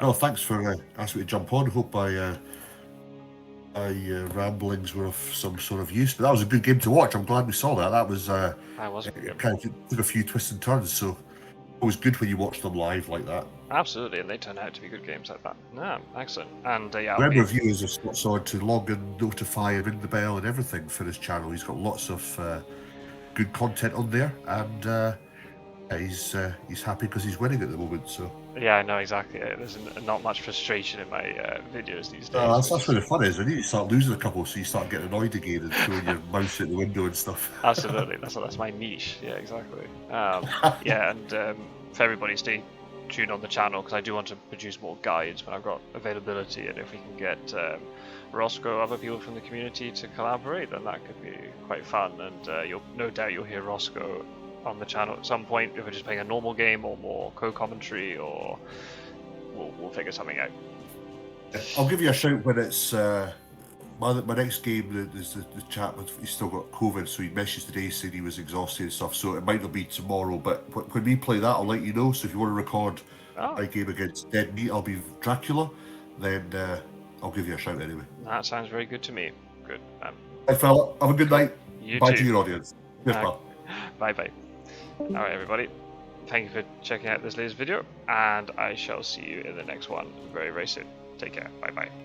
no, thanks for asking me to jump on. Hope my ramblings were of some sort of use. But that was a good game to watch. I'm glad we saw that. That was it kind of took a few twists and turns. So it was good when you watched them live like that. Absolutely, and they turn out to be good games like that. No, excellent. And yeah, Remember, viewers of Scot-sword to log and notify and ring the bell and everything for his channel. He's got lots of good content on there, and he's happy because he's winning at the moment. So yeah, I know exactly. There's not much frustration in my videos these days. That's where the fun is. When you start losing a couple, so you start getting annoyed again and throwing your mouse at the window and stuff. Absolutely, that's my niche. Yeah, exactly. Yeah, and for everybody, stay tuned on the channel because I do want to produce more guides when I've got availability, and if we can get Roscoe, other people from the community to collaborate, then that could be quite fun. And no doubt you'll hear Roscoe on the channel at some point if we're just playing a normal game or more co-commentary, or we'll figure something out. I'll give you a shout when it's my next game. The chap, he's still got COVID, so he messaged today saying he was exhausted and stuff. So it might not be tomorrow, but when we play that, I'll let you know. So if you want to record a game against Dead Meat, I'll be Dracula. Then I'll give you a shout anyway. That sounds very good to me. Good. Hey fella, have a good night. Bye too. To your audience. Yes, bye bye. Alright everybody, thank you for checking out this latest video, and I shall see you in the next one very, very soon. Take care. Bye bye.